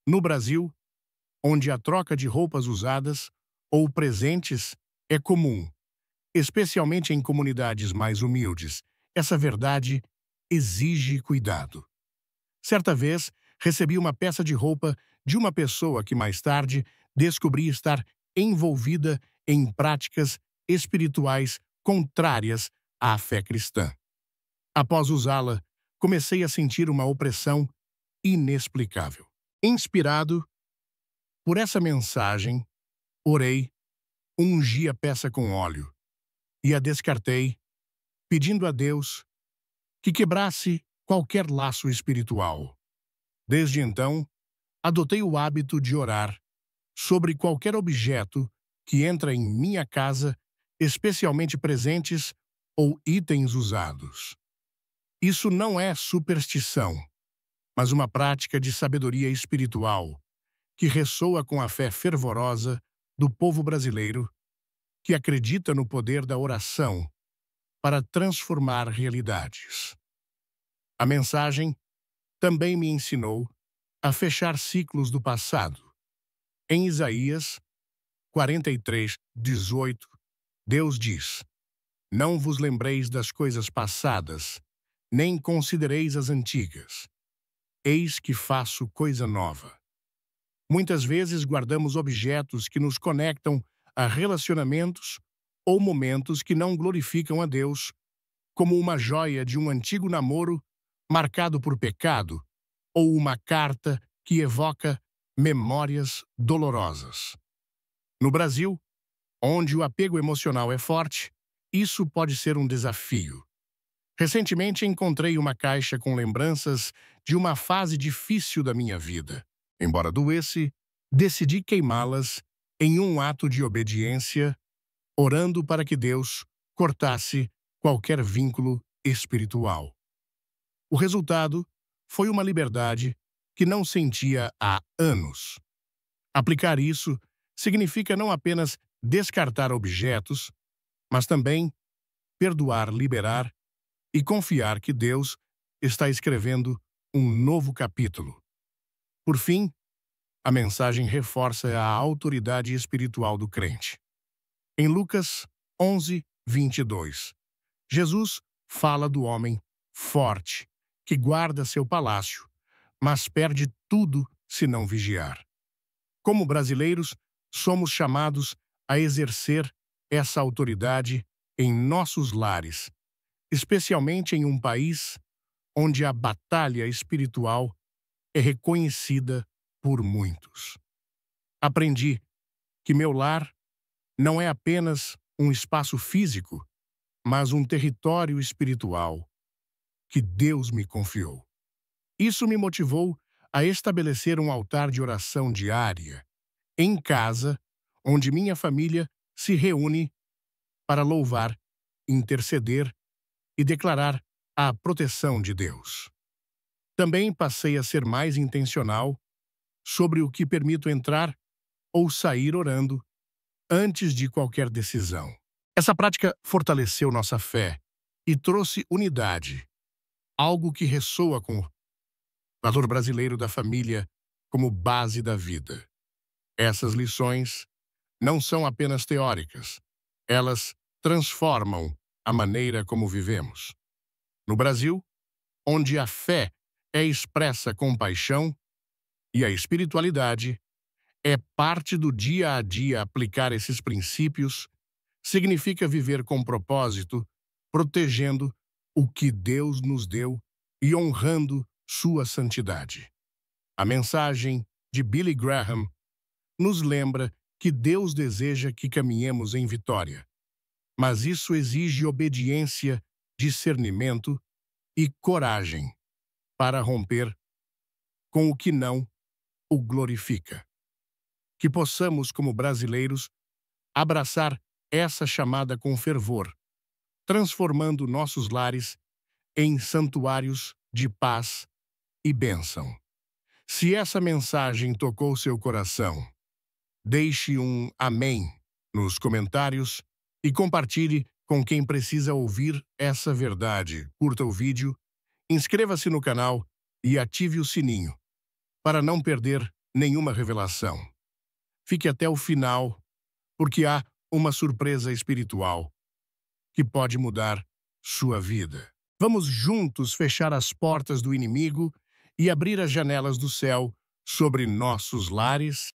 No Brasil, onde a troca de roupas usadas ou presentes é comum, especialmente em comunidades mais humildes, essa verdade exige cuidado. Certa vez, recebi uma peça de roupa de uma pessoa que mais tarde descobri estar envolvida em práticas espirituais contrárias à fé cristã. Após usá-la, comecei a sentir uma opressão inexplicável. Inspirado por essa mensagem, orei, ungi a peça com óleo e a descartei, pedindo a Deus que quebrasse qualquer laço espiritual. Desde então, adotei o hábito de orar sobre qualquer objeto que entra em minha casa, especialmente presentes ou itens usados. Isso não é superstição, mas uma prática de sabedoria espiritual que ressoa com a fé fervorosa do povo brasileiro, que acredita no poder da oração para transformar realidades. A mensagem também me ensinou a fechar ciclos do passado. Em Isaías 43:18, Deus diz: Não vos lembreis das coisas passadas, nem considereis as antigas. Eis que faço coisa nova. Muitas vezes guardamos objetos que nos conectam a relacionamentos ou momentos que não glorificam a Deus, como uma joia de um antigo namoro marcado por pecado ou uma carta que evoca memórias dolorosas. No Brasil, onde o apego emocional é forte, isso pode ser um desafio. Recentemente encontrei uma caixa com lembranças de uma fase difícil da minha vida. Embora doesse, decidi queimá-las em um ato de obediência, orando para que Deus cortasse qualquer vínculo espiritual. O resultado foi uma liberdade que não sentia há anos. Aplicar isso significa não apenas descartar objetos, mas também perdoar, liberar e confiar que Deus está escrevendo um novo capítulo. Por fim, a mensagem reforça a autoridade espiritual do crente. Em Lucas 11:22, Jesus fala do homem forte que guarda seu palácio, mas perde tudo se não vigiar. Como brasileiros, somos chamados a exercer essa autoridade em nossos lares, especialmente em um país onde a batalha espiritual é reconhecida por muitos. Aprendi que meu lar não é apenas um espaço físico, mas um território espiritual que Deus me confiou. Isso me motivou a estabelecer um altar de oração diária, em casa, onde minha família se reúne para louvar, interceder e declarar a proteção de Deus. Também passei a ser mais intencional sobre o que permito entrar ou sair orando antes de qualquer decisão. Essa prática fortaleceu nossa fé e trouxe unidade, algo que ressoa com o valor brasileiro da família como base da vida. Essas lições não são apenas teóricas, elas transformam a maneira como vivemos. No Brasil, onde a fé é expressa com paixão e a espiritualidade é parte do dia a dia, aplicar esses princípios significa viver com propósito, protegendo o que Deus nos deu e honrando sua santidade. A mensagem de Billy Graham nos lembra que Deus deseja que caminhemos em vitória, mas isso exige obediência, discernimento e coragem para romper com o que não o glorifica. Que possamos, como brasileiros, abraçar essa chamada com fervor, transformando nossos lares em santuários de paz e bênção. Se essa mensagem tocou seu coração, deixe um amém nos comentários e compartilhe com quem precisa ouvir essa verdade. Curta o vídeo, inscreva-se no canal e ative o sininho para não perder nenhuma revelação. Fique até o final, porque há uma surpresa espiritual que pode mudar sua vida. Vamos juntos fechar as portas do inimigo e abrir as janelas do céu sobre nossos lares